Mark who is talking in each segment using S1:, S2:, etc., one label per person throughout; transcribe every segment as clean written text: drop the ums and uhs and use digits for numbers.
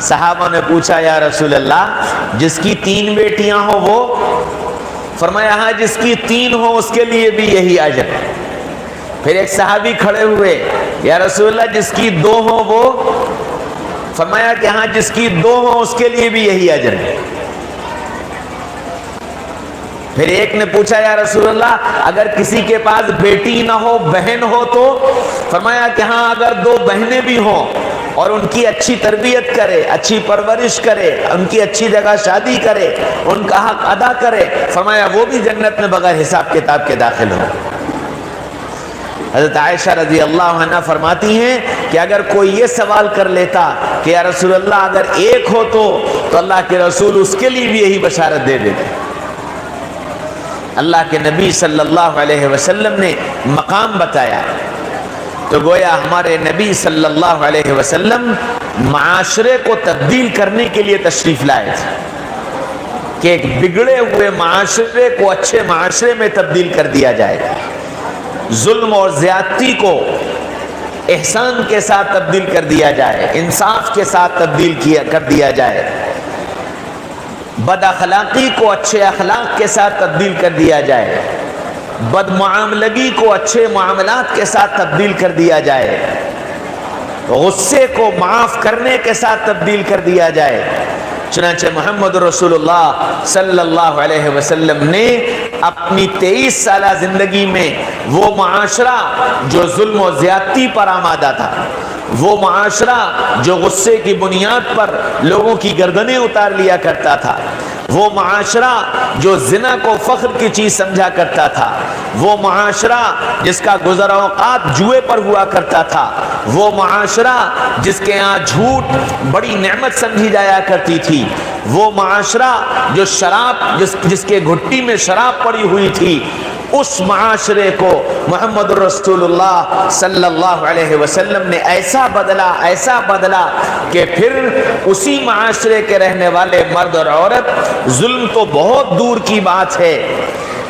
S1: صحابہ نے پوچھا یا رسول اللہ جس کی 3 بیٹیاں ہوں وہ؟ فرمایا ہاں جس کی 3 ہوں اس کے لیے بھی یہی اجر ہے۔ پھر ایک صحابی کھڑے ہوئے یا رسول اللہ جس کی 2 ہوں وہ؟ فرمایا کہ ہاں جس کی 2 ہوں اس کے لیے بھی یہی اجر ہے۔ پھر ایک نے پوچھا یا رسول اللہ اگر کسی کے پاس بیٹی نہ ہو بہن ہو تو؟ فرمایا کہ ہاں اگر 2 بہنیں بھی ہوں اور ان کی اچھی تربیت کرے، اچھی پرورش کرے، ان کی اچھی جگہ شادی کرے، ان کا حق ادا کرے، فرمایا وہ بھی جنت میں بغیر حساب کتاب کے داخل ہو۔ حضرت عائشہ رضی اللہ عنہ فرماتی ہیں کہ اگر کوئی یہ سوال کر لیتا کہ یا رسول اللہ اگر ایک ہو تو اللہ کے رسول اس کے لیے بھی یہی بشارت دے دیتے۔ اللہ کے نبی صلی اللہ علیہ وسلم نے مقام بتایا تو گویا ہمارے نبی صلی اللہ علیہ وسلم معاشرے کو تبدیل کرنے کے لیے تشریف لائے تھے کہ ایک بگڑے ہوئے معاشرے کو اچھے معاشرے میں تبدیل کر دیا جائے، ظلم اور زیادتی کو احسان کے ساتھ تبدیل کر دیا جائے، انصاف کے ساتھ تبدیل کر دیا جائے، بد اخلاقی کو اچھے اخلاق کے ساتھ تبدیل کر دیا جائے، بد معاملگی کو اچھے معاملات کے ساتھ تبدیل کر دیا جائے، غصے کو معاف کرنے کے ساتھ تبدیل کر دیا جائے۔ چنانچہ محمد رسول اللہ صلی اللہ علیہ وسلم نے اپنی 23 سالہ زندگی میں وہ معاشرہ جو ظلم و زیادتی پر آمادہ تھا، وہ معاشرہ جو غصے کی بنیاد پر لوگوں کی گردنیں اتار لیا کرتا تھا، وہ معاشرہ جو زنا کو فخر کی چیز سمجھا کرتا تھا، وہ معاشرہ جس کا گزر اوقات جوئے پر ہوا کرتا تھا، وہ معاشرہ جس کے ہاں جھوٹ بڑی نعمت سمجھی جایا کرتی تھی، وہ معاشرہ جو شراب جس کے گھٹی میں شراب پڑی ہوئی تھی، اس معاشرے کو محمد رسول اللہ صلی اللہ علیہ وسلم نے ایسا بدلا کہ پھر اسی معاشرے کے رہنے والے مرد اور عورت ظلم تو بہت دور کی بات ہے،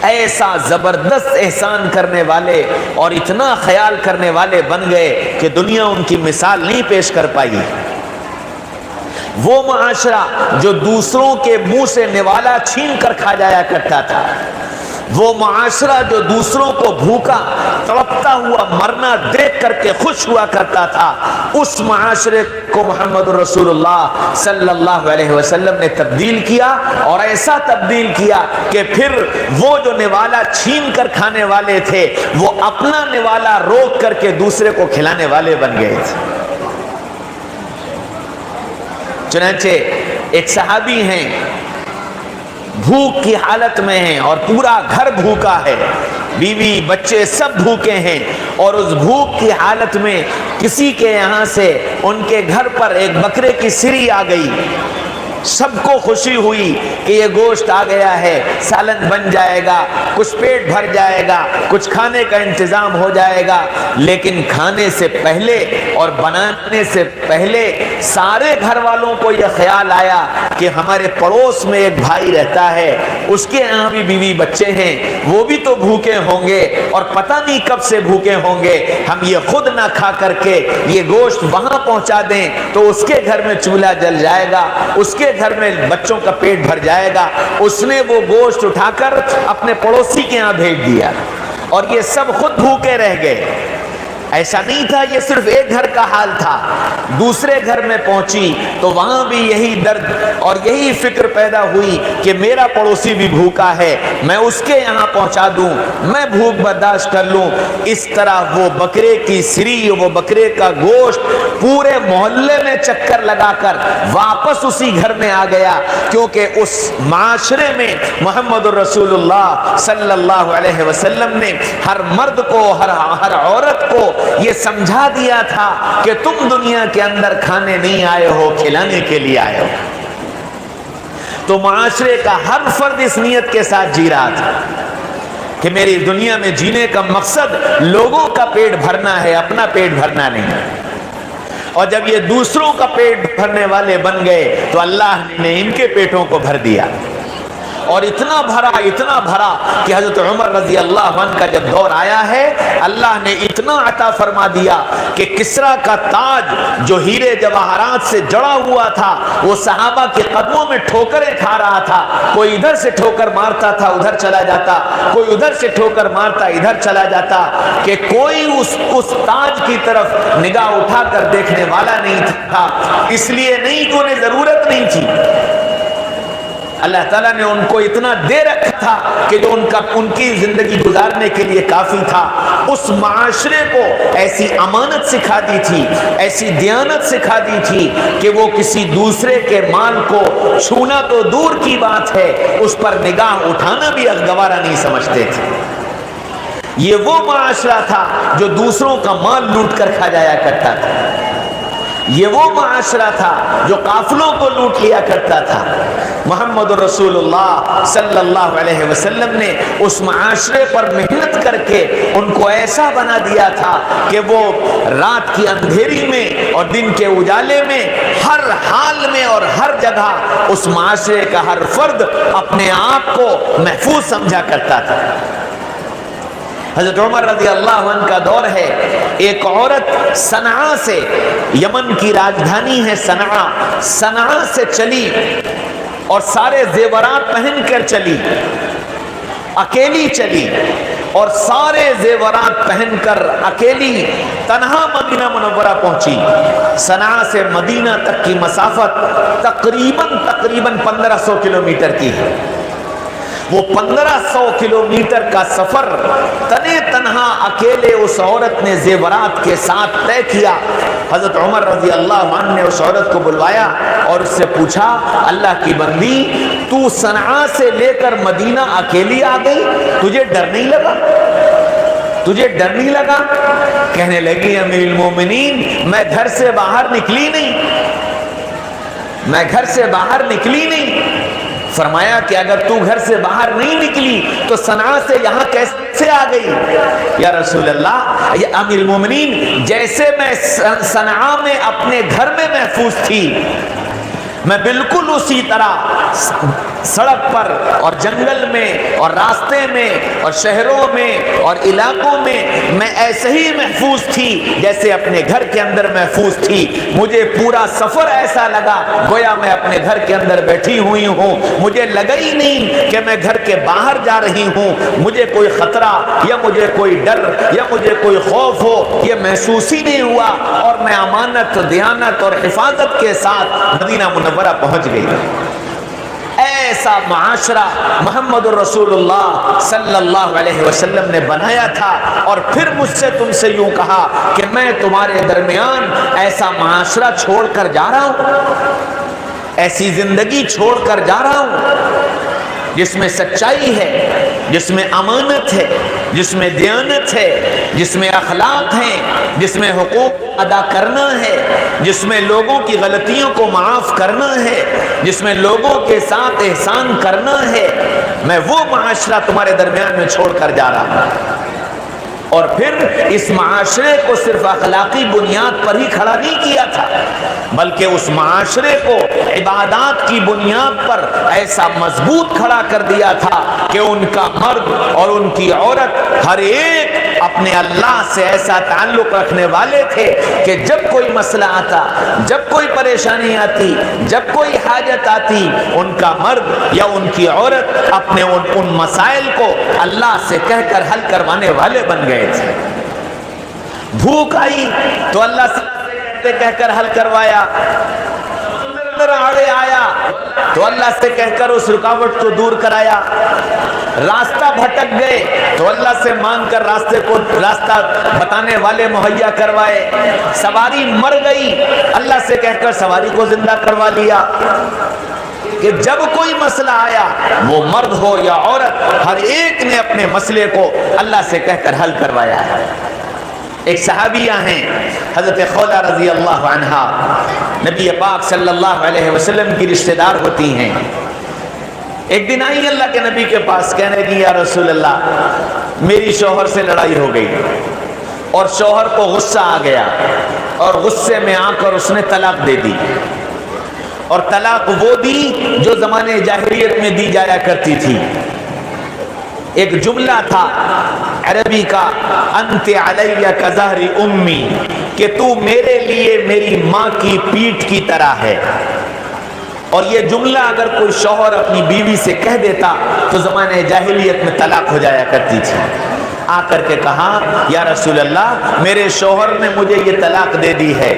S1: ایسا زبردست احسان کرنے والے اور اتنا خیال کرنے والے بن گئے کہ دنیا ان کی مثال نہیں پیش کر پائی۔ وہ معاشرہ جو دوسروں کے منہ سے نوالا چھین کر کھا جایا کرتا تھا، وہ معاشرہ جو دوسروں کو بھوکا تڑپتا ہوا مرنا دیکھ کر کے خوش ہوا کرتا تھا، اس معاشرے کو محمد رسول اللہ صلی اللہ علیہ وسلم نے تبدیل کیا، اور ایسا تبدیل کیا کہ پھر وہ جو نوالا چھین کر کھانے والے تھے وہ اپنا نوالا روک کر کے دوسرے کو کھلانے والے بن گئے تھے۔ چنانچہ ایک صحابی ہیں، بھوک کی حالت میں ہیں اور پورا گھر بھوکا ہے، بیوی بچے سب بھوکے ہیں، اور اس بھوک کی حالت میں کسی کے یہاں سے ان کے گھر پر ایک بکرے کی سری آ گئی۔ سب کو خوشی ہوئی کہ یہ گوشت آ گیا ہے، سالن بن جائے گا، کچھ پیٹ بھر جائے گا، کچھ کھانے کا انتظام ہو جائے گا۔ لیکن کھانے سے پہلے اور بنانے سے پہلے سارے گھر والوں کو یہ خیال آیا کہ ہمارے پڑوس میں ایک بھائی رہتا ہے، اس کے یہاں بھی بیوی بچے ہیں، وہ بھی تو بھوکے ہوں گے اور پتہ نہیں کب سے بھوکے ہوں گے، ہم یہ خود نہ کھا کر کے یہ گوشت وہاں پہنچا دیں تو اس کے گھر میں چولہا جل جائے گا، اس کے گھر میں بچوں کا پیٹ بھر جائے گا۔ اس نے وہ گوشت اٹھا کر اپنے پڑوسی کے یہاں بھیج دیا اور یہ سب خود بھوکے رہ گئے۔ ایسا نہیں تھا یہ صرف ایک گھر کا حال تھا، دوسرے گھر میں پہنچی تو وہاں بھی یہی درد اور یہی فکر پیدا ہوئی کہ میرا پڑوسی بھی بھوکا ہے، میں اس کے یہاں پہنچا دوں، میں بھوک برداشت کر لوں۔ اس طرح وہ بکرے کی سری، وہ بکرے کا گوشت پورے محلے میں چکر لگا کر واپس اسی گھر میں آ گیا، کیونکہ اس معاشرے میں محمد رسول اللہ صلی اللہ علیہ وسلم نے ہر مرد کو، ہر عورت کو یہ سمجھا دیا تھا کہ تم دنیا کے اندر کھانے نہیں آئے ہو، کھلانے کے لیے آئے ہو۔ تو معاشرے کا ہر فرد اس نیت کے ساتھ جی رہا تھا کہ میری دنیا میں جینے کا مقصد لوگوں کا پیٹ بھرنا ہے، اپنا پیٹ بھرنا نہیں۔ اور جب یہ دوسروں کا پیٹ بھرنے والے بن گئے تو اللہ نے ان کے پیٹوں کو بھر دیا، اور اتنا بھرا کہ حضرت عمر رضی اللہ عنہ کا جب دور آیا ہے اللہ نے اتنا عطا فرما دیا کہ کسریٰ کا تاج جو ہیرے جواہرات سے جڑا ہوا تھا وہ صحابہ کے قدموں میں ٹھوکریں کھا رہا تھا. کوئی ادھر سے ٹھوکر مارتا تھا ادھر چلا جاتا, کوئی ادھر سے ٹھوکر مارتا ادھر چلا جاتا, کہ کوئی اس تاج کی طرف نگاہ اٹھا کر دیکھنے والا نہیں تھا. اس لیے نہیں کہ انہیں ضرورت نہیں تھی, اللہ تعالیٰ نے ان کو اتنا دے رکھا تھا کہ جو ان کی زندگی گزارنے کے لیے کافی تھا. اس معاشرے کو ایسی امانت سکھا دی تھی, ایسی دیانت سکھا دی تھی کہ وہ کسی دوسرے کے مال کو چھونا تو دور کی بات ہے, اس پر نگاہ اٹھانا بھی گوارا نہیں سمجھتے تھے. یہ وہ معاشرہ تھا جو دوسروں کا مال لوٹ کر کھا جایا کرتا تھا. یہ وہ معاشرہ تھا جو قافلوں کو لوٹ لیا کرتا تھا. محمد رسول اللہ صلی اللہ علیہ وسلم نے اس معاشرے پر محنت کر کے ان کو ایسا بنا دیا تھا کہ وہ رات کی اندھیری میں اور دن کے اجالے میں ہر حال میں اور ہر جگہ اس معاشرے کا ہر فرد اپنے آپ کو محفوظ سمجھا کرتا تھا. حضرت عمر رضی اللہ عنہ کا دور ہے, ایک عورت صنعاء سے, یمن کی راجدھانی ہے صنعاء سے چلی اور سارے زیورات پہن کر چلی, اکیلی چلی اور سارے زیورات پہن کر اکیلی تنہا مدینہ منورہ پہنچی. صنعاء سے مدینہ تک کی مسافت تقریباً 1500 کلومیٹر کی ہے. وہ 1500 کلومیٹر کا سفر تنہا اکیلے اس عورت نے زیورات کے ساتھ طے کیا. حضرت عمر رضی اللہ عنہ نے اس عورت کو بلوایا اور اس سے پوچھا, اللہ کی بندی, تو صنعاء سے لے کر مدینہ اکیلی آ گئی, تجھے ڈر نہیں لگا؟ تجھے ڈر نہیں لگا؟ کہنے لگی, امیر المومنین, میں گھر سے باہر نکلی نہیں. فرمایا کہ اگر تو گھر سے باہر نہیں نکلی تو صنعاء سے یہاں کیسے آ گئی؟ یا رسول اللہ, یا امیر المومنین, جیسے میں صنعاء میں اپنے گھر میں محفوظ تھی, میں بالکل اسی طرح سڑک پر اور جنگل میں اور راستے میں اور شہروں میں اور علاقوں میں ایسے ہی محفوظ تھی جیسے اپنے گھر کے اندر محفوظ تھی. مجھے پورا سفر ایسا لگا گویا میں اپنے گھر کے اندر بیٹھی ہوئی ہوں, مجھے لگا ہی نہیں کہ میں گھر کے باہر جا رہی ہوں. مجھے کوئی خطرہ یا مجھے کوئی ڈر یا مجھے کوئی خوف ہو, یہ محسوس ہی نہیں ہوا, اور میں امانت, دیانت اور حفاظت کے ساتھ مدینہ منورہ پہنچ گئی. ایسا معاشرہ محمد الرسول اللہ صلی اللہ علیہ وسلم نے بنایا تھا. اور پھر مجھ سے تم سے یوں کہا کہ میں تمہارے درمیان ایسا معاشرہ چھوڑ کر جا رہا ہوں, ایسی زندگی چھوڑ کر جا رہا ہوں جس میں سچائی ہے, جس میں امانت ہے, جس میں دیانت ہے, جس میں اخلاق ہیں, جس میں حقوق ادا کرنا ہے, جس میں لوگوں کی غلطیوں کو معاف کرنا ہے, جس میں لوگوں کے ساتھ احسان کرنا ہے. میں وہ معاشرہ تمہارے درمیان میں چھوڑ کر جا رہا ہوں. اور پھر اس معاشرے کو صرف اخلاقی بنیاد پر ہی کھڑا نہیں کیا تھا, بلکہ اس معاشرے کو عبادات کی بنیاد پر ایسا مضبوط کھڑا کر دیا تھا کہ ان کا مرد اور ان کی عورت ہر ایک اپنے اللہ سے ایسا تعلق رکھنے والے تھے کہ جب کوئی مسئلہ آتا, جب کوئی پریشانی آتی, جب کوئی حاجت آتی, ان کا مرد یا ان کی عورت اپنے ان مسائل کو اللہ سے کہہ کر حل کروانے والے بن گئے تھے. بھوک آئی تو اللہ سے کہہ کر حل کروایا, آڑے آیا تو اللہ سے کہہ کر اس رکاوٹ کو دور کرایا, راستہ بھٹک گئے تو اللہ سے مانگ کر راستہ بتانے والے مہیا کروائے, سواری مر گئی اللہ سے کہہ کر سواری کو زندہ کروا لیا. کہ جب کوئی مسئلہ آیا وہ مرد ہو یا عورت ہر ایک نے اپنے مسئلے کو اللہ سے کہہ کر حل کروایا ہے. ایک صحابیہ ہیں حضرت خولہ رضی اللہ عنہا, نبی پاک صلی اللہ علیہ وسلم کی رشتہ دار ہوتی ہیں. ایک دن آئی اللہ کے نبی کے پاس, کہنے لگی یا رسول اللہ میری شوہر سے لڑائی ہو گئی اور شوہر کو غصہ آ گیا اور غصے میں آ کر اس نے طلاق دے دی. اور طلاق وہ دی جو زمانے جاہلیت میں دی جایا کرتی تھی۔ ایک جملہ تھا عربی کا، انت علیہ کظہر امی، کہ تو میرے لیے میری ماں کی پیٹھ کی طرح ہے۔ اور یہ جملہ اگر کوئی شوہر اپنی بیوی سے کہہ دیتا تو زمانے جاہلیت میں طلاق ہو جایا کرتی تھی۔ آ کر کے کہا یا رسول اللہ میرے شوہر نے مجھے یہ طلاق دے دی ہے،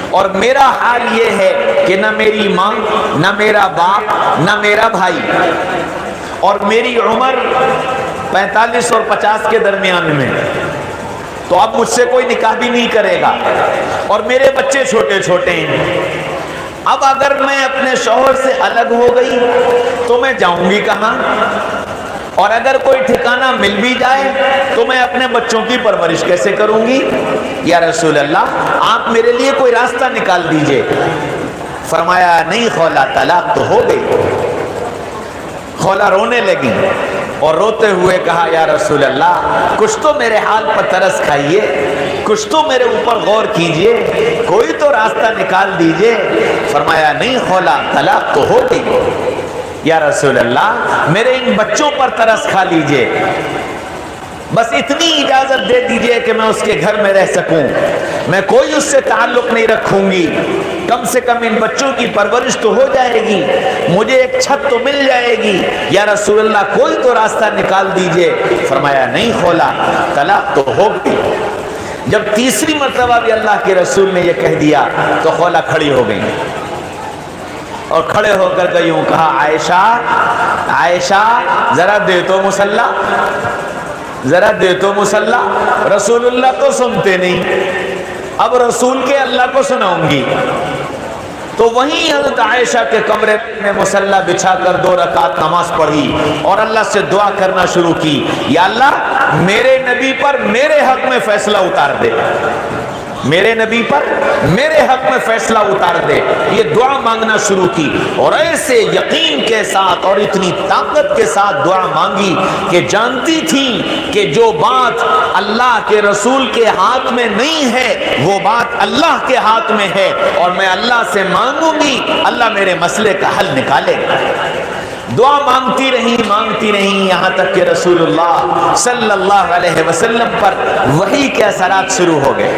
S1: اور میرا حال یہ ہے کہ نہ میری ماں، نہ میرا باپ، نہ میرا بھائی، اور میری عمر 45 اور 50 کے درمیان میں، تو اب مجھ سے کوئی نکاح بھی نہیں کرے گا، اور میرے بچے چھوٹے چھوٹے ہیں۔ اب اگر میں اپنے شوہر سے الگ ہو گئی تو میں جاؤں گی کہاں؟ اور اگر کوئی ٹھکانہ مل بھی جائے تو میں اپنے بچوں کی پرورش کیسے کروں گی؟ یا رسول اللہ آپ میرے لیے کوئی راستہ نکال دیجئے۔ فرمایا نہیں خولا، طلاق تو ہو گئی۔ خولا رونے لگی اور روتے ہوئے کہا یا رسول اللہ کچھ تو میرے حال پر ترس کھائیے، کچھ تو میرے اوپر غور کیجئے، کوئی تو راستہ نکال دیجئے۔ فرمایا نہیں خولا، طلاق تو ہو گئی۔ یا رسول اللہ میرے ان بچوں پر ترس کھا لیجئے، بس اتنی اجازت دے دیجئے کہ میں اس کے گھر میں رہ سکوں، میں کوئی اس سے تعلق نہیں رکھوں گی، کم سے کم ان بچوں کی پرورش تو ہو جائے گی، مجھے ایک چھت تو مل جائے گی۔ یا رسول اللہ کوئی تو راستہ نکال دیجئے۔ فرمایا نہیں خولا، طلاق تو ہو گئی۔ جب تیسری مرتبہ بھی اللہ کے رسول نے یہ کہہ دیا تو خولا کھڑی ہو گئی، اور کھڑے ہو کر کے یوں کہا عائشہ عائشہ ذرا دے تو مصلی، ذرا دے تو مصلی۔ رسول اللہ تو سنتے نہیں، اب رسول کے اللہ کو سناؤں گی۔ تو وہیں حضرت عائشہ کے کمرے میں مصلی بچھا کر 2 رکعت نماز پڑھی اور اللہ سے دعا کرنا شروع کی، یا اللہ میرے نبی پر میرے حق میں فیصلہ اتار دے، میرے نبی پر میرے حق میں فیصلہ اتار دے۔ یہ دعا مانگنا شروع کی اور ایسے یقین کے ساتھ اور اتنی طاقت کے ساتھ دعا مانگی کہ جانتی تھی کہ جو بات اللہ کے رسول کے ہاتھ میں نہیں ہے وہ بات اللہ کے ہاتھ میں ہے، اور میں اللہ سے مانگوں گی اللہ میرے مسئلے کا حل نکالے گا۔ دعا مانگتی رہی یہاں تک کہ رسول اللہ صلی اللہ علیہ وسلم پر وحی کے اثرات شروع ہو گئے۔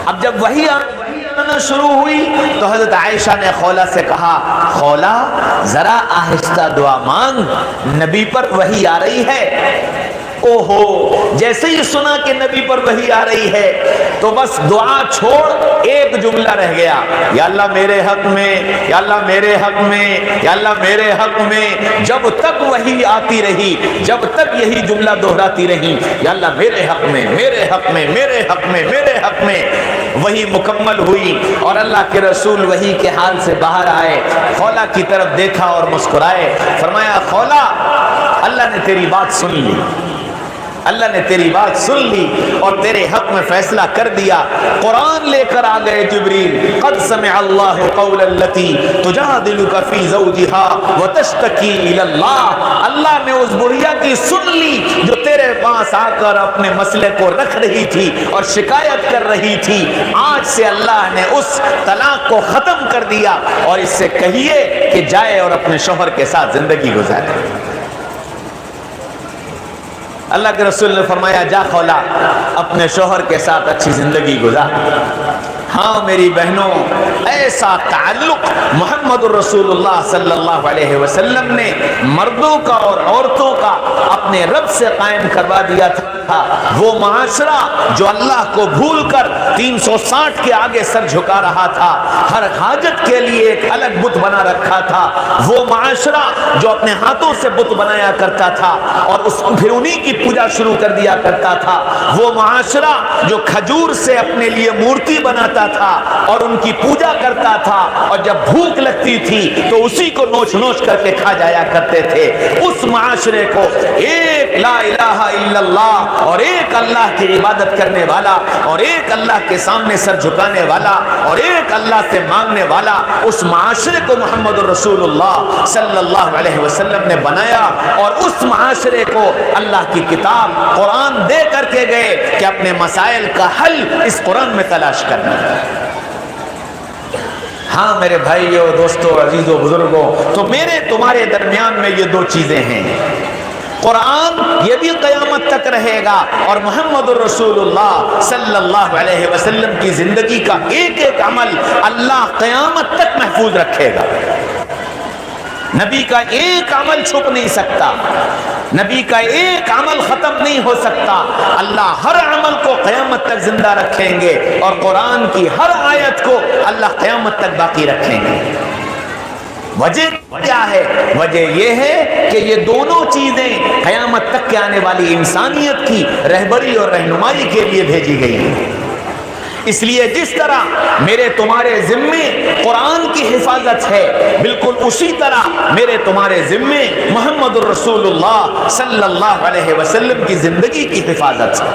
S1: اب جب وحی آنا شروع ہوئی تو حضرت عائشہ نے خولا سے کہا خولا ذرا آہستہ دعا مانگ، نبی پر وحی آ رہی ہے۔ اوہو، جیسے ہی سنا کہ نبی پر وحی آ رہی ہے تو بس دعا چھوڑ ایک جملہ رہ گیا، یا اللہ میرے حق میں، یا اللہ میرے حق میں، یا اللہ میرے حق میں۔ جب تک وحی آتی رہی، جب تک یہی جملہ دہراتی رہی، یا اللہ میرے حق میں، میرے حق میں، میرے حق میں، میرے حق میں، وحی مکمل ہوئی اور اللہ کے رسول وحی کے حال سے باہر آئے، خولا کی طرف دیکھا اور مسکرائے، فرمایا خولا اللہ نے تیری بات سن لی، اللہ نے تیری بات سن لی اور تیرے حق میں فیصلہ کر دیا۔ قرآن لے کر آ گئے جبریل، قد سمع اللہ قول التی تجادلک فی زوجہا وتشتکی الی اللہ، اللہ نے اس بڑھیا کی سن لی جو تیرے پاس آ کر اپنے مسئلے کو رکھ رہی تھی اور شکایت کر رہی تھی۔ آج سے اللہ نے اس طلاق کو ختم کر دیا، اور اس سے کہیے کہ جائے اور اپنے شوہر کے ساتھ زندگی گزارے۔ اللہ کے رسول نے فرمایا جا خولا اپنے شوہر کے ساتھ اچھی زندگی گزار۔ ہاں میری بہنوں، ایسا تعلق محمد الرسول اللہ صلی اللہ علیہ وسلم نے مردوں کا اور عورتوں کا اپنے رب سے قائم کروا دیا تھا۔ وہ معاشرہ جو اللہ کو بھول کر 360 کے آگے سر جھکا رہا تھا، ہر حاجت کے لیے ایک الگ بت بنا رکھا تھا، وہ معاشرہ جو اپنے ہاتھوں سے بت بنایا کرتا تھا اور پھر انہی کی پوجا شروع کر دیا کرتا تھا، وہ معاشرہ جو کھجور سے اپنے لیے مورتی بناتا تھا اور ان کی پوجا کرتا تھا، اور جب بھوک لگتی تھی تو اسی کو نوچ نوچ کر کے کھا جایا کرتے تھے، اس معاشرے کو ایک لا الہ الا اللہ اور ایک اللہ کی عبادت کرنے والا اور ایک اللہ کے سامنے سر جھکانے والا اور ایک اللہ سے مانگنے والا، اس معاشرے کو محمد رسول اللہ صلی اللہ علیہ وسلم نے بنایا، اور اس معاشرے کو اللہ کی کتاب قرآن دے کر کے گئے کہ اپنے مسائل کا حل اس قرآن میں تلاش کرنا۔ ہاں میرے بھائیوں، دوستوں، عزیزوں، بزرگوں، تو میرے تمہارے درمیان میں یہ دو چیزیں ہیں، قرآن یہ بھی قیامت تک رہے گا، اور محمد الرسول اللہ صلی اللہ علیہ وسلم کی زندگی کا ایک ایک عمل اللہ قیامت تک محفوظ رکھے گا۔ نبی کا ایک عمل چھپ نہیں سکتا، نبی کا ایک عمل ختم نہیں ہو سکتا، اللہ ہر عمل کو قیامت تک زندہ رکھیں گے، اور قرآن کی ہر آیت کو اللہ قیامت تک باقی رکھیں گے۔ وجہ کیا ہے؟ وجہ یہ ہے کہ یہ دونوں چیزیں قیامت تک کے آنے والی انسانیت کی رہبری اور رہنمائی کے لیے بھیجی گئی ہیں۔ اس لیے جس طرح میرے تمہارے ذمے قرآن کی حفاظت ہے، بالکل اسی طرح میرے تمہارے ذمے محمد الرسول اللہ صلی اللہ علیہ وسلم کی زندگی کی حفاظت ہے،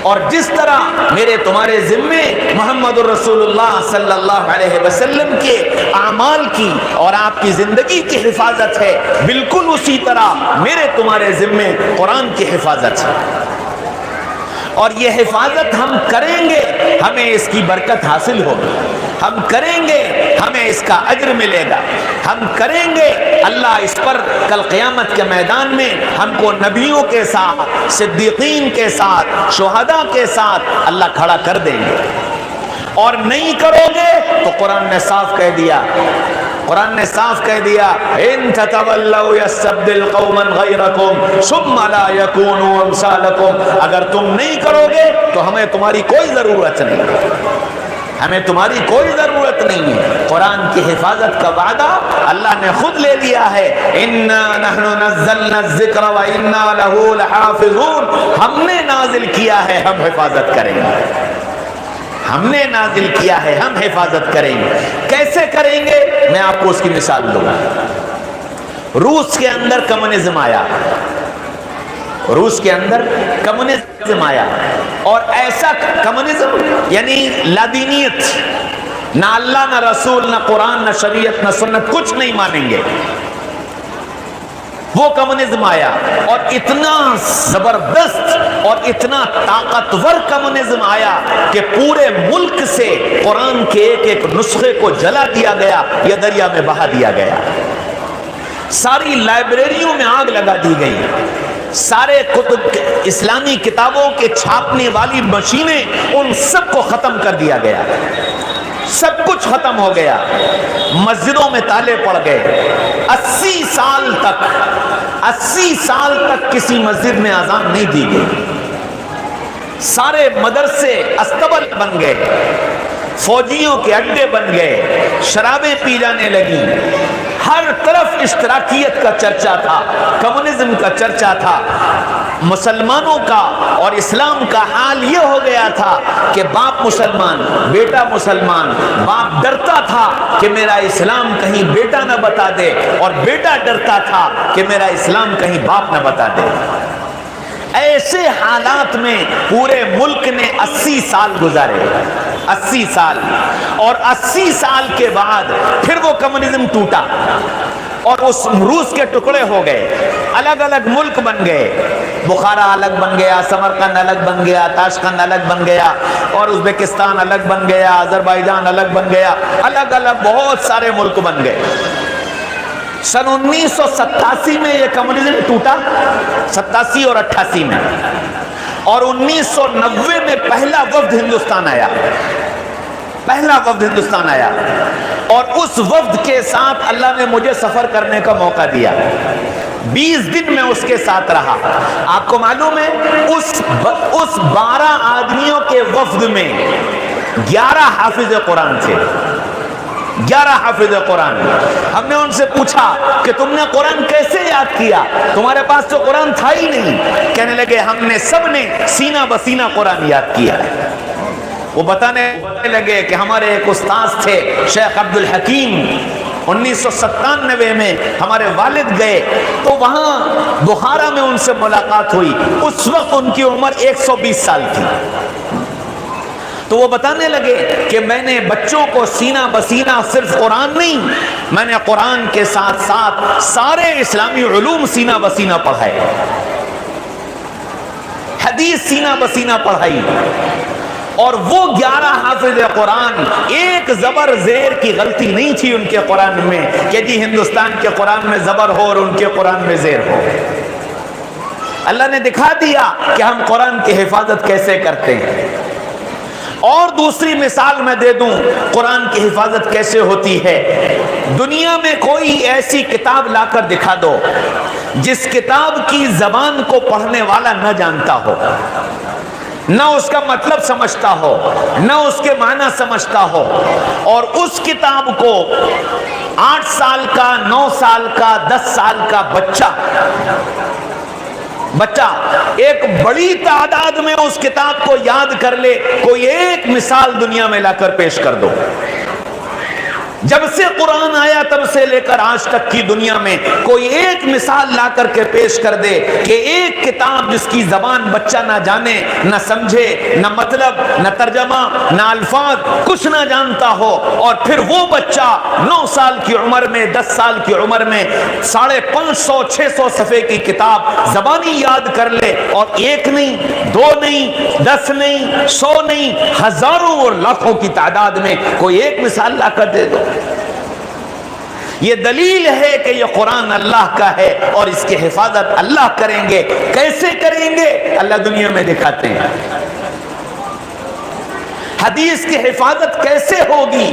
S1: اور جس طرح میرے تمہارے ذمے محمد الرسول اللہ صلی اللہ علیہ وسلم کے اعمال کی اور آپ کی زندگی کی حفاظت ہے، بالکل اسی طرح میرے تمہارے ذمے قرآن کی حفاظت ہے۔ اور یہ حفاظت ہم کریں گے، ہمیں اس کی برکت حاصل ہوگی، ہم کریں گے ہمیں اس کا اجر ملے گا، ہم کریں گے اللہ اس پر کل قیامت کے میدان میں ہم کو نبیوں کے ساتھ، صدیقین کے ساتھ، شہداء کے ساتھ اللہ کھڑا کر دیں گے۔ اور نہیں کرو گے تو قرآن نے صاف کہہ دیا، قرآن نے صاف کہہ دیا، ان تتولوا یستبدل قوما غیرکم ثم لا یکونوا امثالکم، اگر تم نہیں کرو گے تو ہمیں تمہاری کوئی ضرورت نہیں، ہمیں تمہاری کوئی ضرورت نہیں ہے۔ قرآن کی حفاظت کا وعدہ اللہ نے خود لے لیا ہے، انا نحن نزلنا الذکر وانا له لحافظون، ہم نے نازل کیا ہے، ہم حفاظت کریں گے، ہم نے نازل کیا ہے، ہم حفاظت کریں گے۔ کیسے کریں گے؟ میں آپ کو اس کی مثال دوں گا۔ روس کے اندر کمیونزم آیا، روس کے اندر کمیونزم آیا، اور ایسا کمیونزم یعنی لادینیت، نہ اللہ نہ رسول نہ قرآن نہ شریعت نہ سنت کچھ نہیں مانیں گے، وہ کمیونزم آیا، اور اتنا زبردست اور اتنا طاقتور کمیونزم آیا کہ پورے ملک سے قرآن کے ایک ایک نسخے کو جلا دیا گیا یا دریا میں بہا دیا گیا، ساری لائبریریوں میں آگ لگا دی گئی، سارے کتب اسلامی کتابوں کے چھاپنے والی مشینیں ان سب کو ختم کر دیا گیا، سب کچھ ختم ہو گیا، مسجدوں میں تالے پڑ گئے، 80 سال تک کسی مسجد میں اذان نہیں دی گئی، سارے مدرسے استبل بن گئے، فوجیوں کے اڈے بن گئے، شرابیں پی جانے لگی، ہر طرف اشتراکیت کا چرچا تھا، کمیونزم کا چرچا تھا، مسلمانوں کا اور اسلام کا حال یہ ہو گیا تھا کہ باپ مسلمان بیٹا مسلمان، باپ ڈرتا تھا کہ میرا اسلام کہیں بیٹا نہ بتا دے، اور بیٹا ڈرتا تھا کہ میرا اسلام کہیں باپ نہ بتا دے۔ ایسے حالات میں پورے ملک نے 80 سال گزارے، 80 سال، اور 80 سال کے بعد پھر وہ کمیونزم ٹوٹا، اور اس روس کے ٹکڑے ہو گئے، الگ الگ ملک بن گئے، بخارا الگ بن گیا، سمرقند الگ بن گیا، تاشقند الگ بن گیا، اور ازبکستان الگ بن گیا، آذربائیجان الگ بن گیا، الگ الگ بہت سارے ملک بن گئے۔ سن 1987 میں یہ کمیونزم ٹوٹا، 87 اور 88 میں، اور 1990 میں پہلا وفد ہندوستان آیا، پہلا وفد ہندوستان آیا، اور اس وفد کے ساتھ اللہ نے مجھے سفر کرنے کا موقع دیا، 20 دن میں اس کے ساتھ رہا۔ آپ کو معلوم ہے اس 12 آدمیوں کے وفد میں 11 حافظ قرآن تھے، 11 حافظ قرآن۔ ہم نے ان سے پوچھا کہ تم نے قرآن کیسے یاد کیا، تمہارے پاس تو قرآن تھا ہی نہیں۔ کہنے لگے ہم نے سب نے سینہ بسینہ قرآن یاد کیا ہے۔ وہ بتانے لگے کہ ہمارے ایک استاذ تھے شیخ عبد الحکیم، 1997 میں ہمارے والد گئے تو وہاں بخارا میں ان سے ملاقات ہوئی، اس وقت ان کی عمر 120 سال تھی۔ تو وہ بتانے لگے کہ میں نے بچوں کو سینہ بسینہ صرف قرآن نہیں، میں نے قرآن کے ساتھ ساتھ سارے اسلامی علوم سینہ بسینہ پڑھائے، حدیث سینہ بسینہ پڑھائی، اور وہ 11 حافظ قرآن، ایک زبر زیر کی غلطی نہیں تھی ان کے قرآن میں کہ جی ہندوستان کے قرآن میں زبر ہو اور ان کے قرآن میں زیر ہو۔ اللہ نے دکھا دیا کہ ہم قرآن کی حفاظت کیسے کرتے ہیں۔ اور دوسری مثال میں دے دوں قرآن کی حفاظت کیسے ہوتی ہے۔ دنیا میں کوئی ایسی کتاب لا کر دکھا دو جس کتاب کی زبان کو پڑھنے والا نہ جانتا ہو، نہ اس کا مطلب سمجھتا ہو، نہ اس کے معنی سمجھتا ہو، اور اس کتاب کو 8 سال کا، 9 سال کا، 10 سال کا بچہ ایک بڑی تعداد میں اس کتاب کو یاد کر لے، کوئی ایک مثال دنیا میں لا کر پیش کر دو۔ جب سے قرآن آیا تب سے لے کر آج تک کی دنیا میں کوئی ایک مثال لا کر کے پیش کر دے کہ ایک کتاب جس کی زبان بچہ نہ جانے، نہ سمجھے، نہ مطلب، نہ ترجمہ، نہ الفاظ، کچھ نہ جانتا ہو، اور پھر وہ بچہ 9 سال کی عمر میں، 10 سال کی عمر میں 550 600 صفحے کی کتاب زبانی یاد کر لے، اور ایک نہیں، 2 نہیں، 10 نہیں، 100 نہیں، ہزاروں اور لاکھوں کی تعداد میں کوئی ایک مثال لا کر دے دو۔ یہ دلیل ہے کہ یہ قرآن اللہ کا ہے اور اس کی حفاظت اللہ کریں گے۔ کیسے کریں گے اللہ دنیا میں دکھاتے ہیں۔ حدیث کی حفاظت کیسے ہوگی؟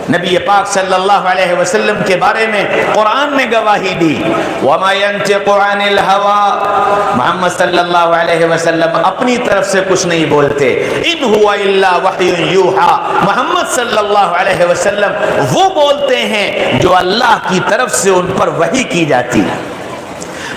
S1: نبی پاک صلی اللہ علیہ وسلم کے بارے میں قرآن نے گواہی دی، وَمَا يَنْتِقُ عَنِ الْهَوَىٰ، محمد صلی اللہ علیہ وسلم اپنی طرف سے کچھ نہیں بولتے، إِنْ هُوَ إِلَّا وَحْيٌ يُوحَىٰ، محمد صلی اللہ علیہ وسلم وہ بولتے ہیں جو اللہ کی طرف سے ان پر وحی کی جاتی ہے۔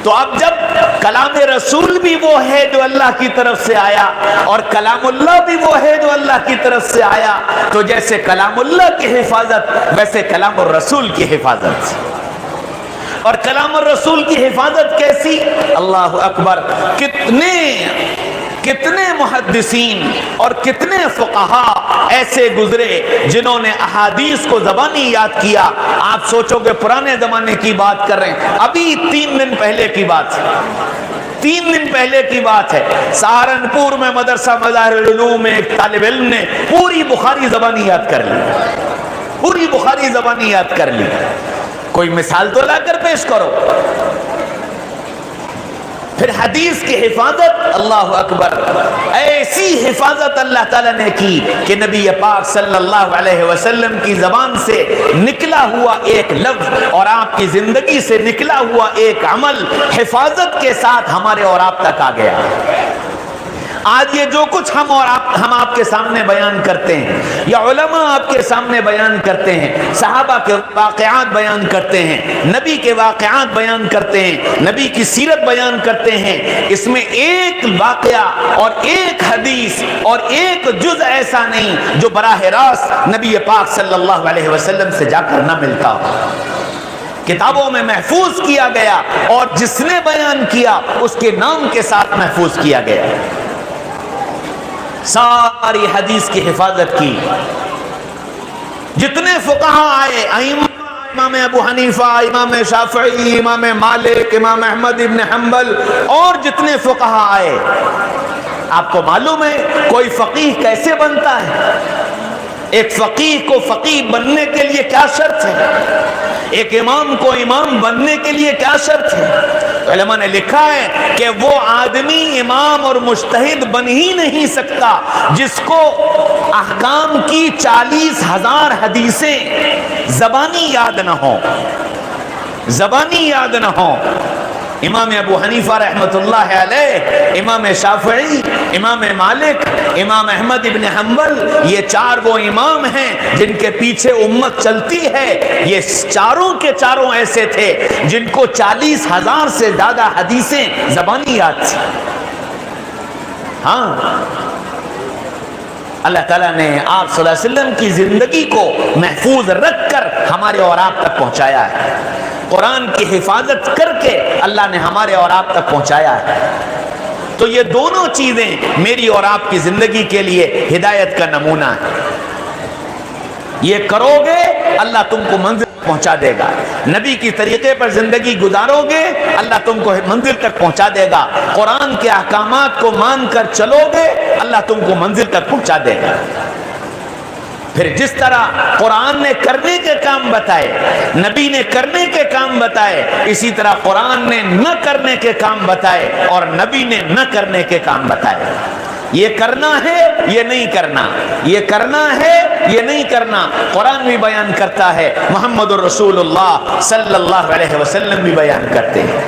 S1: تو اب جب کلام رسول بھی وہ ہے جو اللہ کی طرف سے آیا، اور کلام اللہ بھی وہ ہے جو اللہ کی طرف سے آیا، تو جیسے کلام اللہ کی حفاظت ویسے کلام الرسول کی حفاظت۔ اور کلام الرسول کی حفاظت کیسی؟ اللہ اکبر، کتنے محدثین اور کتنے فقہا ایسے گزرے جنہوں نے احادیث کو زبانی یاد کیا۔ آپ سوچو گے پرانے زمانے کی بات کر رہے ہیں، ابھی 3 دن پہلے کی بات ہے، 3 دن پہلے کی بات ہے، سہارنپور میں مدرسہ مظاہر العلوم میں ایک طالب علم نے پوری بخاری زبانی یاد کر لی، پوری بخاری زبانی یاد کر لی۔ کوئی مثال تو لا کر پیش کرو۔ پھر حدیث کی حفاظت، اللہ اکبر، ایسی حفاظت اللہ تعالیٰ نے کی کہ نبی پاک صلی اللہ علیہ وسلم کی زبان سے نکلا ہوا ایک لفظ اور آپ کی زندگی سے نکلا ہوا ایک عمل حفاظت کے ساتھ ہمارے اور آپ تک آ گیا۔ آج یہ جو کچھ ہم آپ کے سامنے بیان کرتے ہیں، یا علماء آپ کے سامنے بیان کرتے ہیں، صحابہ کے واقعات بیان کرتے ہیں، نبی کے واقعات بیان کرتے ہیں، نبی کی سیرت بیان کرتے ہیں، اس میں ایک واقعہ اور ایک حدیث اور ایک جز ایسا نہیں جو براہ راست نبی پاک صلی اللہ علیہ وسلم سے جا کر نہ ملتا ہو۔ کتابوں میں محفوظ کیا گیا، اور جس نے بیان کیا اس کے نام کے ساتھ محفوظ کیا گیا۔ ساری حدیث کی حفاظت کی۔ جتنے فقہا آئے، امام ابو حنیفہ، امام شافعی، امام مالک، امام احمد ابن حنبل، اور جتنے فقہا آئے، آپ کو معلوم ہے کوئی فقیہ کیسے بنتا ہے؟ ایک فقیہ کو فقیہ بننے کے لیے کیا شرط ہے؟ ایک امام کو امام بننے کے لیے کیا شرط ہے؟ علماء نے لکھا ہے کہ وہ آدمی امام اور مجتہد بن ہی نہیں سکتا جس کو احکام کی 40,000 حدیثیں زبانی یاد نہ ہوں، زبانی یاد نہ ہوں۔ امام ابو حنیفہ رحمت اللہ علیہ، امام شافعی، امام مالک، امام احمد ابن حنبل، یہ 4 وہ امام ہیں جن کے پیچھے امت چلتی ہے۔ یہ چاروں کے چاروں ایسے تھے جن کو 40,000 سے زیادہ حدیثیں زبانی یاد تھی۔ ہاں، اللہ تعالیٰ نے آپ صلی اللہ علیہ وسلم کی زندگی کو محفوظ رکھ کر ہمارے اور آپ تک پہنچایا ہے۔ قرآن کی حفاظت کر کے اللہ نے ہمارے اور آپ تک پہنچایا ہے۔ تو یہ دونوں چیزیں میری اور آپ کی زندگی کے لیے ہدایت کا نمونہ ہے۔ یہ کرو گے اللہ تم کو منزل پہنچا دے گا. نبی کی طریقے پر زندگی گزارو گے اللہ تم کو منزل تک پہنچا دے گا. قرآن کے احکامات کو مان کر چلو گے اللہ تم کو منزل تک پہنچا دے گا. پھر جس طرح قرآن نے کرنے کے کام بتائے, نبی نے کرنے کے کام بتائے, اسی طرح قرآن نے نہ کرنے کے کام بتائے اور نبی نے نہ کرنے کے کام بتائے. یہ کرنا ہے یہ نہیں کرنا, یہ کرنا ہے یہ نہیں کرنا. قرآن بھی بیان کرتا ہے, محمد الرسول اللہ صلی اللہ علیہ وسلم بھی بیان کرتے ہیں.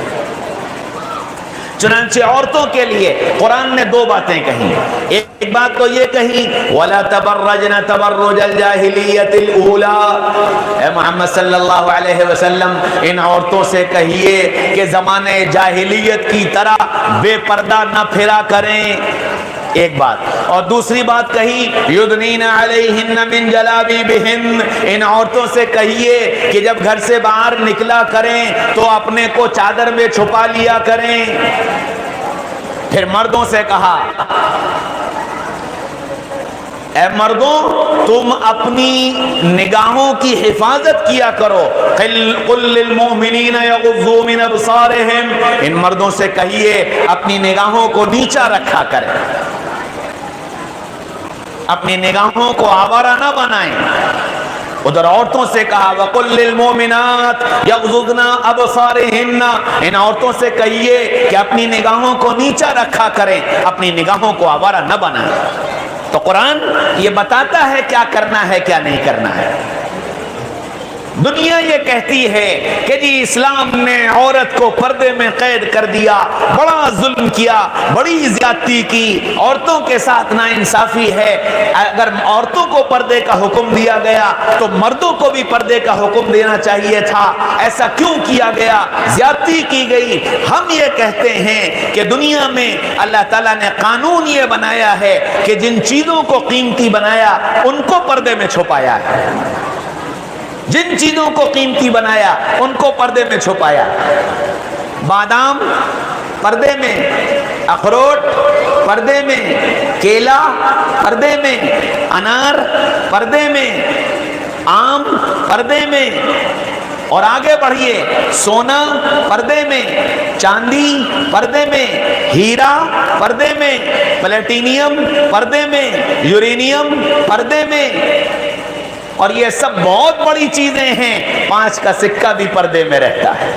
S1: چنانچہ عورتوں کے لیے قرآن نے دو باتیں کہیں. ایک بات تو یہ کہی وَلَا تَبَرَّجْنَ تَبَرُّجَ الْجَاهِلِيَّةِ الْأُولَى, اے محمد صلی اللہ علیہ وسلم ان عورتوں سے کہیے کہ زمانے جاہلیت کی طرح بے پردہ نہ پھرا کریں. ایک بات. اور دوسری بات کہی یدنین علیہن من جلابیبہن, ان عورتوں سے کہیے کہ جب گھر سے باہر نکلا کریں تو اپنے کو چادر میں چھپا لیا کریں. پھر مردوں سے کہا اے مردوں تم اپنی نگاہوں کی حفاظت کیا کرو. قل للمؤمنین یغضوا من ابصارہم, ان مردوں سے کہیے اپنی نگاہوں کو نیچا رکھا کریں, اپنی نگاہوں کو آوارہ نہ بنائیں. ادھر عورتوں سے کہا وَقُلْ لِلْمُؤْمِنَاتِ يَغْضُضْنَ أَبْصَارِهِنَّ, ان عورتوں سے کہیے کہ اپنی نگاہوں کو نیچا رکھا کریں, اپنی نگاہوں کو آوارہ نہ بنائیں. تو قرآن یہ بتاتا ہے کیا کرنا ہے کیا نہیں کرنا ہے. دنیا یہ کہتی ہے کہ جی اسلام نے عورت کو پردے میں قید کر دیا, بڑا ظلم کیا, بڑی زیادتی کی, عورتوں کے ساتھ ناانصافی ہے. اگر عورتوں کو پردے کا حکم دیا گیا تو مردوں کو بھی پردے کا حکم دینا چاہیے تھا. ایسا کیوں کیا گیا, زیادتی کی گئی. ہم یہ کہتے ہیں کہ دنیا میں اللہ تعالیٰ نے قانون یہ بنایا ہے کہ جن چیزوں کو قیمتی بنایا ان کو پردے میں چھپایا ہے, جن چیزوں کو قیمتی بنایا ان کو پردے میں چھپایا. بادام پردے میں, اخروٹ پردے میں, کیلا پردے میں, انار پردے میں, آم پردے میں, اور آگے بڑھیے سونا پردے میں, چاندی پردے میں, ہیرا پردے میں, پلیٹینیم پردے میں, یورینیم پردے میں, اور یہ سب بہت بڑی چیزیں ہیں. 5 کا سکہ بھی پردے میں رہتا ہے,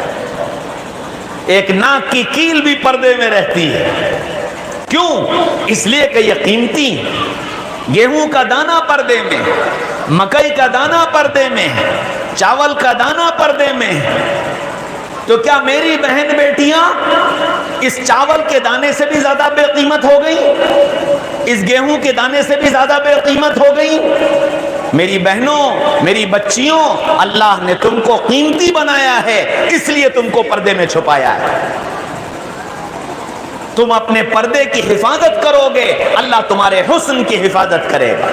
S1: ایک ناک کی کیل بھی پردے میں رہتی ہے. کیوں؟ اس لیے کہ یہ قیمتی. گیہوں کا دانہ پردے میں, مکئی کا دانہ پردے میں, چاول کا دانہ پردے میں. تو کیا میری بہن بیٹیاں اس چاول کے دانے سے بھی زیادہ بے قیمت ہو گئی, اس گیہوں کے دانے سے بھی زیادہ بے قیمت ہو گئی؟ میری بہنوں, میری بچیوں, اللہ نے تم کو قیمتی بنایا ہے, اس لیے تم کو پردے میں چھپایا ہے. تم اپنے پردے کی حفاظت کرو گے اللہ تمہارے حسن کی حفاظت کرے گا.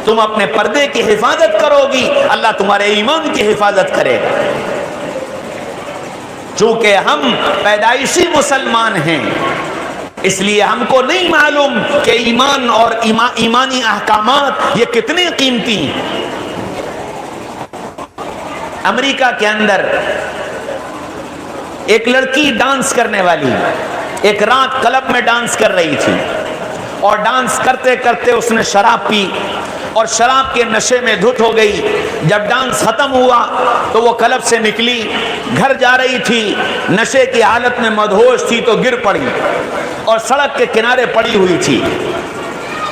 S1: تم اپنے پردے کی حفاظت کرو گی اللہ تمہارے ایمان کی حفاظت کرے گا. چونکہ ہم پیدائشی مسلمان ہیں اس لیے ہم کو نہیں معلوم کہ ایمان اور ایمانی احکامات یہ کتنے قیمتی ہیں. امریکہ کے اندر ایک لڑکی ڈانس کرنے والی ایک رات کلب میں ڈانس کر رہی تھی, اور ڈانس کرتے کرتے اس نے شراب پی اور شراب کے نشے میں دھت ہو گئی. جب ڈانس ختم ہوا تو وہ کلب سے نکلی, گھر جا رہی تھی, نشے کی حالت میں مدہوش تھی تو گر پڑی اور سڑک کے کنارے پڑی ہوئی تھی.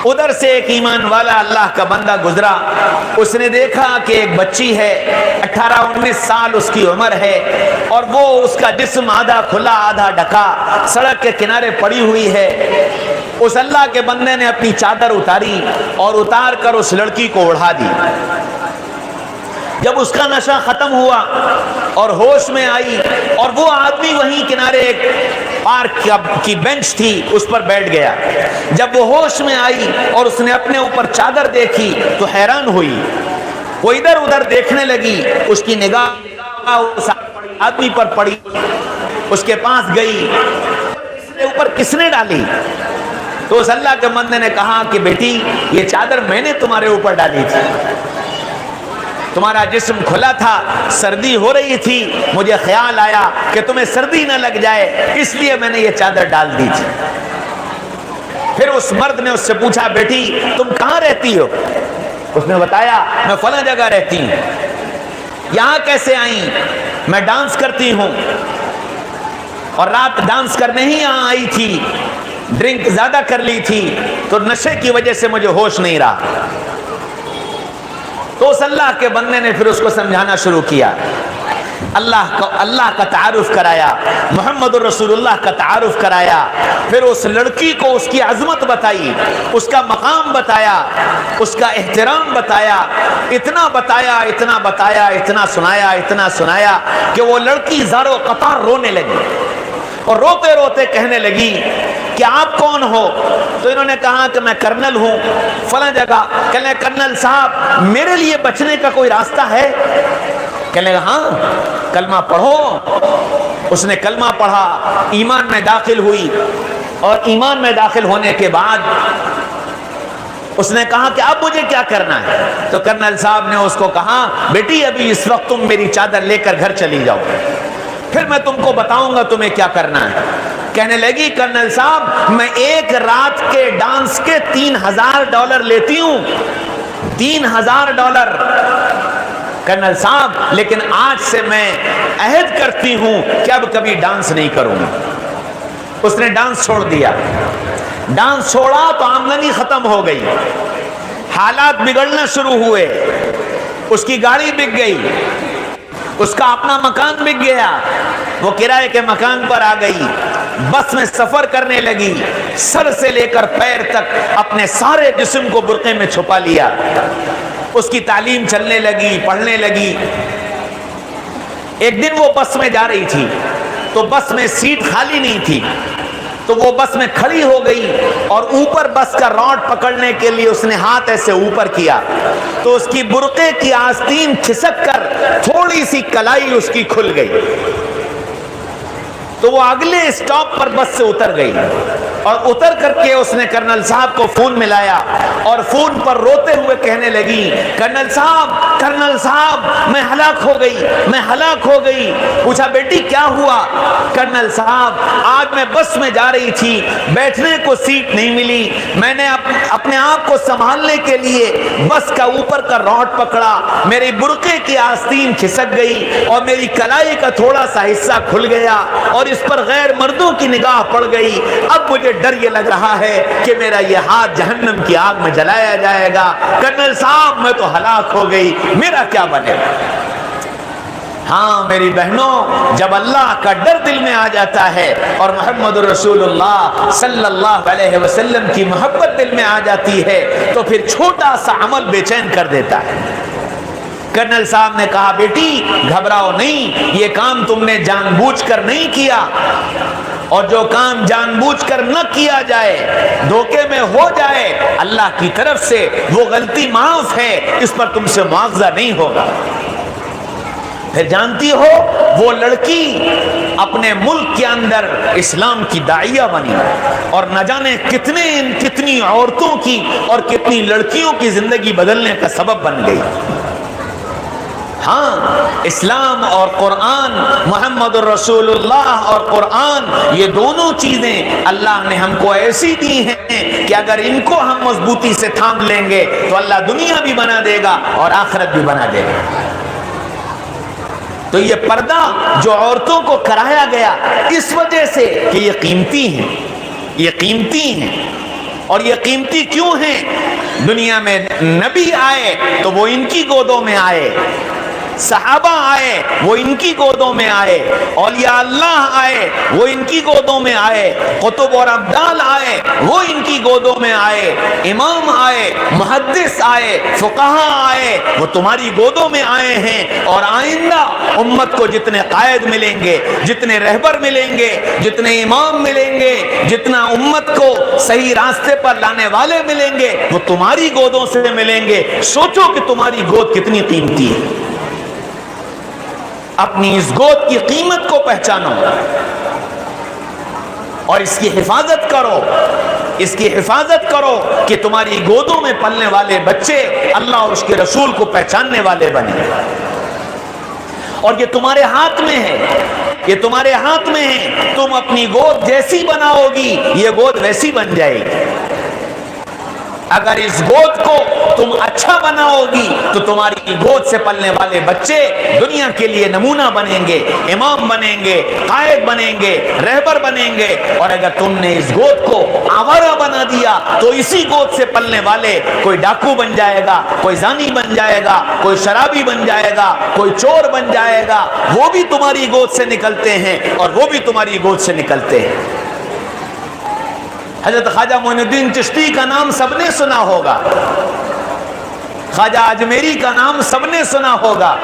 S1: ادھر سے ایک ایمان والا اللہ کا بندہ گزرا, اس نے دیکھا کہ ایک بچی ہے, 18-19 سال اس کی عمر ہے, اور وہ اس کا جسم آدھا کھلا آدھا ڈھکا سڑک کے کنارے پڑی ہوئی ہے. اس اللہ کے بندے نے اپنی چادر اتاری اور اتار کر اس لڑکی کو اڑا دی. جب اس کا نشہ ختم ہوا اور ہوش میں آئی, اور وہ آدمی وہیں کنارے ایک پارک کی بینچ تھی اس پر بیٹھ گیا. جب وہ ہوش میں آئی اور اس نے اپنے اوپر چادر دیکھی تو حیران ہوئی. وہ ادھر ادھر دیکھنے لگی, اس کی نگاہ اس آدمی پر پڑی, اس کے پاس گئی, اوپر کس نے ڈالی؟ تو اس اللہ کے بندے نے کہا کہ بیٹی یہ چادر میں نے تمہارے اوپر ڈالی تھی. تمہارا جسم کھلا تھا، سردی ہو رہی تھی، مجھے خیال آیا کہ تمہیں سردی نہ لگ جائے، اس لیے میں نے یہ چادر ڈال دی تھی۔ پھر اس مرد نے اس سے پوچھا بیٹی تم کہاں رہتی ہو؟ اس نے بتایا میں فلاں جگہ رہتی ہوں۔ یہاں کیسے آئیں؟ میں ڈانس کرتی ہوں اور رات ڈانس کرنے ہی یہاں آئی تھی، ڈرنک زیادہ کر لی تھی تو نشے کی وجہ سے مجھے ہوش نہیں رہا۔ تو اس اللہ کے بندے نے پھر اس کو سمجھانا شروع کیا، اللہ کا تعارف کرایا، محمد رسول اللہ کا تعارف کرایا، پھر اس لڑکی کو اس کی عظمت بتائی، اس کا مقام بتایا، اس کا احترام بتایا، اتنا بتایا اتنا بتایا، اتنا سنایا کہ وہ لڑکی زار و قطار رونے لگی اور روتے روتے کہنے لگی کہ آپ کون ہو؟ تو انہوں نے کہا کہ میں کرنل ہوں فلاں جگہ۔ کہنے لگے کرنل صاحب میرے لیے بچنے کا کوئی راستہ ہے؟ کہنے لگا ہاں کلمہ پڑھو۔ اس نے کلمہ پڑھا، ایمان میں داخل ہوئی، اور ایمان میں داخل ہونے کے بعد اس نے کہا کہ اب مجھے کیا کرنا ہے؟ تو کرنل صاحب نے اس کو کہا بیٹی ابھی اس وقت تم میری چادر لے کر گھر چلی جاؤ، پھر میں تم کو بتاؤں گا تمہیں کیا کرنا ہے۔ کہنے لگی کرنل صاحب میں ایک رات کے ڈانس کے $3000 لیتی ہوں، $3000۔ کرنل صاحب لیکن آج سے میں عہد کرتی ہوں کہ اب کبھی ڈانس نہیں کروں گا۔ اس نے ڈانس چھوڑ دیا، ڈانس چھوڑا تو آمدنی ختم ہو گئی، حالات بگڑنا شروع ہوئے، اس کی گاڑی بک گئی، اس کا اپنا مکان بک گیا، وہ کرائے کے مکان پر آ گئی، بس میں سفر کرنے لگی، سر سے لے کر پیر تک اپنے سارے جسم کو برقعے میں چھپا لیا۔ اس کی تعلیم چلنے لگی، پڑھنے لگی۔ ایک دن وہ بس میں جا رہی تھی تو بس میں سیٹ خالی نہیں تھی، تو وہ بس میں کھڑی ہو گئی اور اوپر بس کا راڈ پکڑنے کے لیے اس نے ہاتھ ایسے اوپر کیا تو اس کی برقعے کی آستین کھسک کر تھوڑی سی کلائی اس کی کھل گئی، تو وہ اگلے اسٹاپ پر بس سے اتر گئی، اور اتر کر کے اس نے کرنل صاحب کو فون ملایا اور فون پر روتے ہوئے کہنے لگی کرنل صاحب میں ہلاک ہو گئی۔ پوچھا بیٹی کیا ہوا؟ کرنل صاحب آج میں بس میں جا رہی تھی، بیٹھنے کو سیٹ نہیں ملی، میں نے اپنے آپ کو سنبھالنے کے لیے بس کا اوپر کا راڈ پکڑا، میری برقعے کی آستین کھسک گئی اور میری کلائی کا تھوڑا سا حصہ کھل گیا اور اس پر غیر مردوں کی نگاہ پڑ گئی۔ اب مجھے ڈر یہ لگ رہا ہے کہ میرا یہ ہاتھ جہنم کی آگ میں جلایا جائے گا۔ کرنل صاحب میں تو ہلاک ہو گئی، میرا کیا بنے گا؟ ہاں میری بہنوں، جب اللہ کا ڈر دل میں آ جاتا ہے اور محمد رسول اللہ صلی اللہ علیہ وسلم کی محبت دل میں آ جاتی ہے تو پھر چھوٹا سا عمل بے چین کر دیتا ہے۔ کرنل صاحب نے کہا بیٹی گھبراؤ نہیں، یہ کام تم نے جان بوجھ کر نہیں کیا، اور جو کام جان بوجھ کر نہ کیا جائے، دھوکے میں ہو جائے، اللہ کی طرف سے وہ غلطی معاف ہے، اس پر تم سے معاوضہ نہیں ہوگا۔ پھر جانتی ہو وہ لڑکی اپنے ملک کے اندر اسلام کی داعیہ بنی اور نہ جانے کتنی عورتوں کی اور کتنی لڑکیوں کی زندگی بدلنے کا سبب بن گئی۔ ہاں اسلام اور قرآن، محمد رسول اللہ اور قرآن، یہ دونوں چیزیں اللہ نے ہم کو ایسی دی ہیں کہ اگر ان کو ہم مضبوطی سے تھام لیں گے تو اللہ دنیا بھی بنا دے گا اور آخرت بھی بنا دے گا۔ تو یہ پردہ جو عورتوں کو کرایا گیا اس وجہ سے کہ یہ قیمتی ہیں، اور یہ قیمتی کیوں ہیں؟ دنیا میں نبی آئے تو وہ ان کی گودوں میں آئے، صحابہ آئے وہ ان کی گودوں میں آئے، اولیاء اللہ آئے وہ ان کی گودوں میں آئے، قطب اور ابدال آئے وہ ان کی گودوں میں آئے، امام آئے، محدث آئے، فقہا آئے وہ تمہاری گودوں میں آئے ہیں۔ اور آئندہ امت کو جتنے قائد ملیں گے، جتنے رہبر ملیں گے، جتنے امام ملیں گے، جتنا امت کو صحیح راستے پر لانے والے ملیں گے وہ تمہاری گودوں سے ملیں گے۔ سوچو کہ تمہاری گود کتنی قیمتی ہے، اپنی اس گود کی قیمت کو پہچانو اور اس کی حفاظت کرو، اس کی حفاظت کرو کہ تمہاری گودوں میں پلنے والے بچے اللہ اور اس کے رسول کو پہچاننے والے بنے. اور یہ تمہارے ہاتھ میں ہے, یہ تمہارے ہاتھ میں ہے. تم اپنی گود جیسی بناؤ گی یہ گود ویسی بن جائے گی. اگر اس گود کو تم اچھا بناؤ گی تو تمہاری گود سے پلنے والے بچے دنیا کے لیے نمونہ بنیں گے, امام بنیں گے, قائد بنیں گے, رہبر بنیں گے. اور اگر تم نے اس گود کو آوارہ بنا دیا تو اسی گود سے پلنے والے کوئی ڈاکو بن جائے گا, کوئی زانی بن جائے گا, کوئی شرابی بن جائے گا, کوئی چور بن جائے گا. وہ بھی تمہاری گود سے نکلتے ہیں اور وہ بھی تمہاری گود سے نکلتے ہیں. حضرت خواجہ معین الدین چشتی کا نام سب نے سنا ہوگا, خواجہ اجمیری کا نام سب نے سنا ہوگا.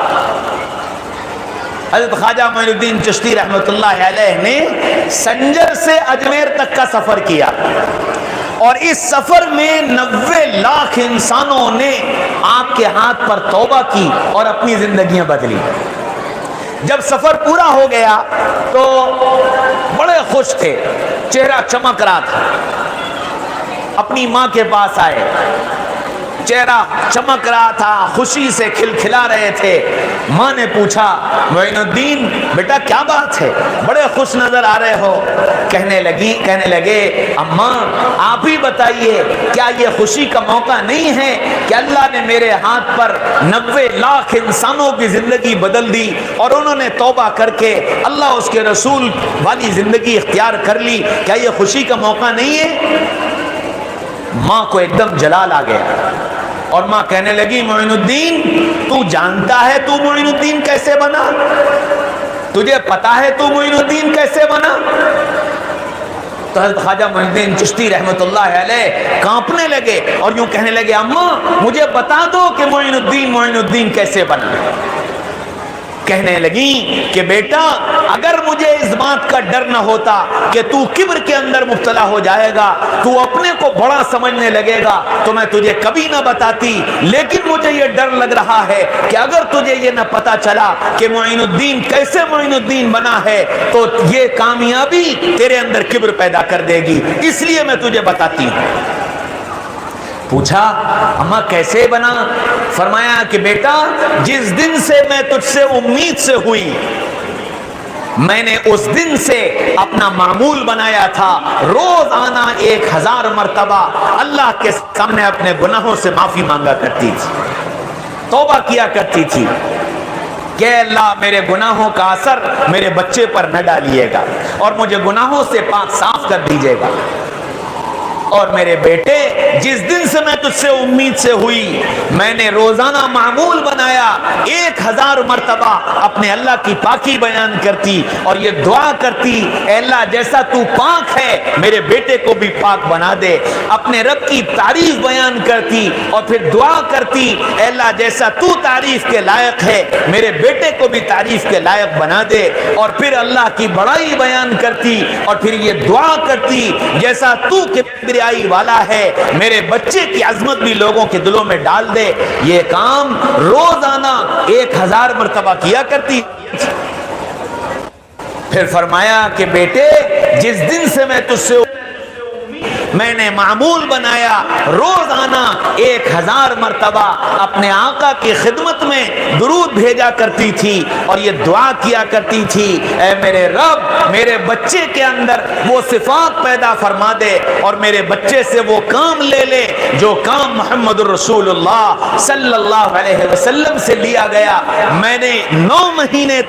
S1: حضرت خواجہ معین الدین چشتی رحمۃ اللہ علیہ نے سنجر سے اجمیر تک کا سفر کیا, اور اس سفر میں 90 لاکھ انسانوں نے آپ کے ہاتھ پر توبہ کی اور اپنی زندگیاں بدلی. جب سفر پورا ہو گیا تو بڑے خوش تھے, چہرہ چمک رہا تھا. اپنی ماں کے پاس آئے, چہرہ چمک رہا تھا, خوشی سے کھلکھلا رہے تھے. ماں نے پوچھا, معین الدین بیٹا کیا بات ہے, بڑے خوش نظر آ رہے ہو. کہنے لگے اماں آپ ہی بتائیے کیا یہ خوشی کا موقع نہیں ہے کہ اللہ نے میرے ہاتھ پر 90 لاکھ انسانوں کی زندگی بدل دی اور انہوں نے توبہ کر کے اللہ اس کے رسول والی زندگی اختیار کر لی, کیا یہ خوشی کا موقع نہیں ہے؟ ماں کو ایک دم جلال آ گیا اور ماں کہنے لگی معین الدین تو جانتا ہے تو معین الدین کیسے بنا, تجھے پتا ہے تو معین الدین کیسے بنا؟ تو حضرت خواجہ معین الدین چشتی رحمۃ اللہ علیہ کانپنے لگے اور یوں کہنے لگے اماں مجھے بتا دو کہ معین الدین کیسے بنا. کہنے لگی کہ بیٹا اگر مجھے اس بات کا ڈر نہ ہوتا کہ تو کبر کے اندر مبتلا ہو جائے گا, تو اپنے کو بڑا سمجھنے لگے گا, تو میں تجھے کبھی نہ بتاتی. لیکن مجھے یہ ڈر لگ رہا ہے کہ اگر تجھے یہ نہ پتا چلا کہ معین الدین کیسے معین الدین بنا ہے تو یہ کامیابی تیرے اندر کبر پیدا کر دے گی, اس لیے میں تجھے بتاتی ہوں. پوچھا اماں کیسے بنا؟ فرمایا کہ بیٹا جس دن سے میں تجھ سے امید سے ہوئی میں نے اس دن سے اپنا معمول بنایا تھا روزانہ 1000 مرتبہ اللہ کے سامنے اپنے گناہوں سے معافی مانگا کرتی تھی, توبہ کیا کرتی تھی کہ اللہ میرے گناہوں کا اثر میرے بچے پر نہ ڈالیے گا اور مجھے گناہوں سے پاک صاف کر دیجیے گا. اور میرے بیٹے جس دن سے میں تجھ سے امید سے ہوئی میں نے روزانہ معمول بنایا 1000 مرتبہ اپنے اللہ کی پاکی بیان کرتی اور یہ دعا کرتی اے اللہ جیسا تو پاک ہے میرے بیٹے کو بھی پاک بنا دے. اپنے رب کی تعریف بیان کرتی اور پھر دعا کرتی اے اللہ جیسا تو تعریف کے لائق ہے میرے بیٹے کو بھی تعریف کے لائق بنا دے. اور پھر اللہ کی بڑائی بیان کرتی اور پھر یہ دعا کرتی جیسا تو کبریائی والا ہے میرے بچے کی عظمت بھی لوگوں کے دلوں میں ڈال دے. یہ کام روزانہ 1000 مرتبہ کیا کرتی. پھر فرمایا کہ بیٹے جس دن سے میں تجھ سے میں نے معمول بنایا روزانہ 1000 مرتبہ اپنے آقا کی خدمت میں درود بھیجا کرتی تھی اور یہ دعا کیا کرتی تھی اے میرے رب میرے بچے کے اندر وہ صفات پیدا فرما دے اور میرے بچے سے وہ کام لے لے جو کام محمد الرسول اللہ صلی اللہ علیہ وسلم سے لیا گیا. میں نے 9 مہینے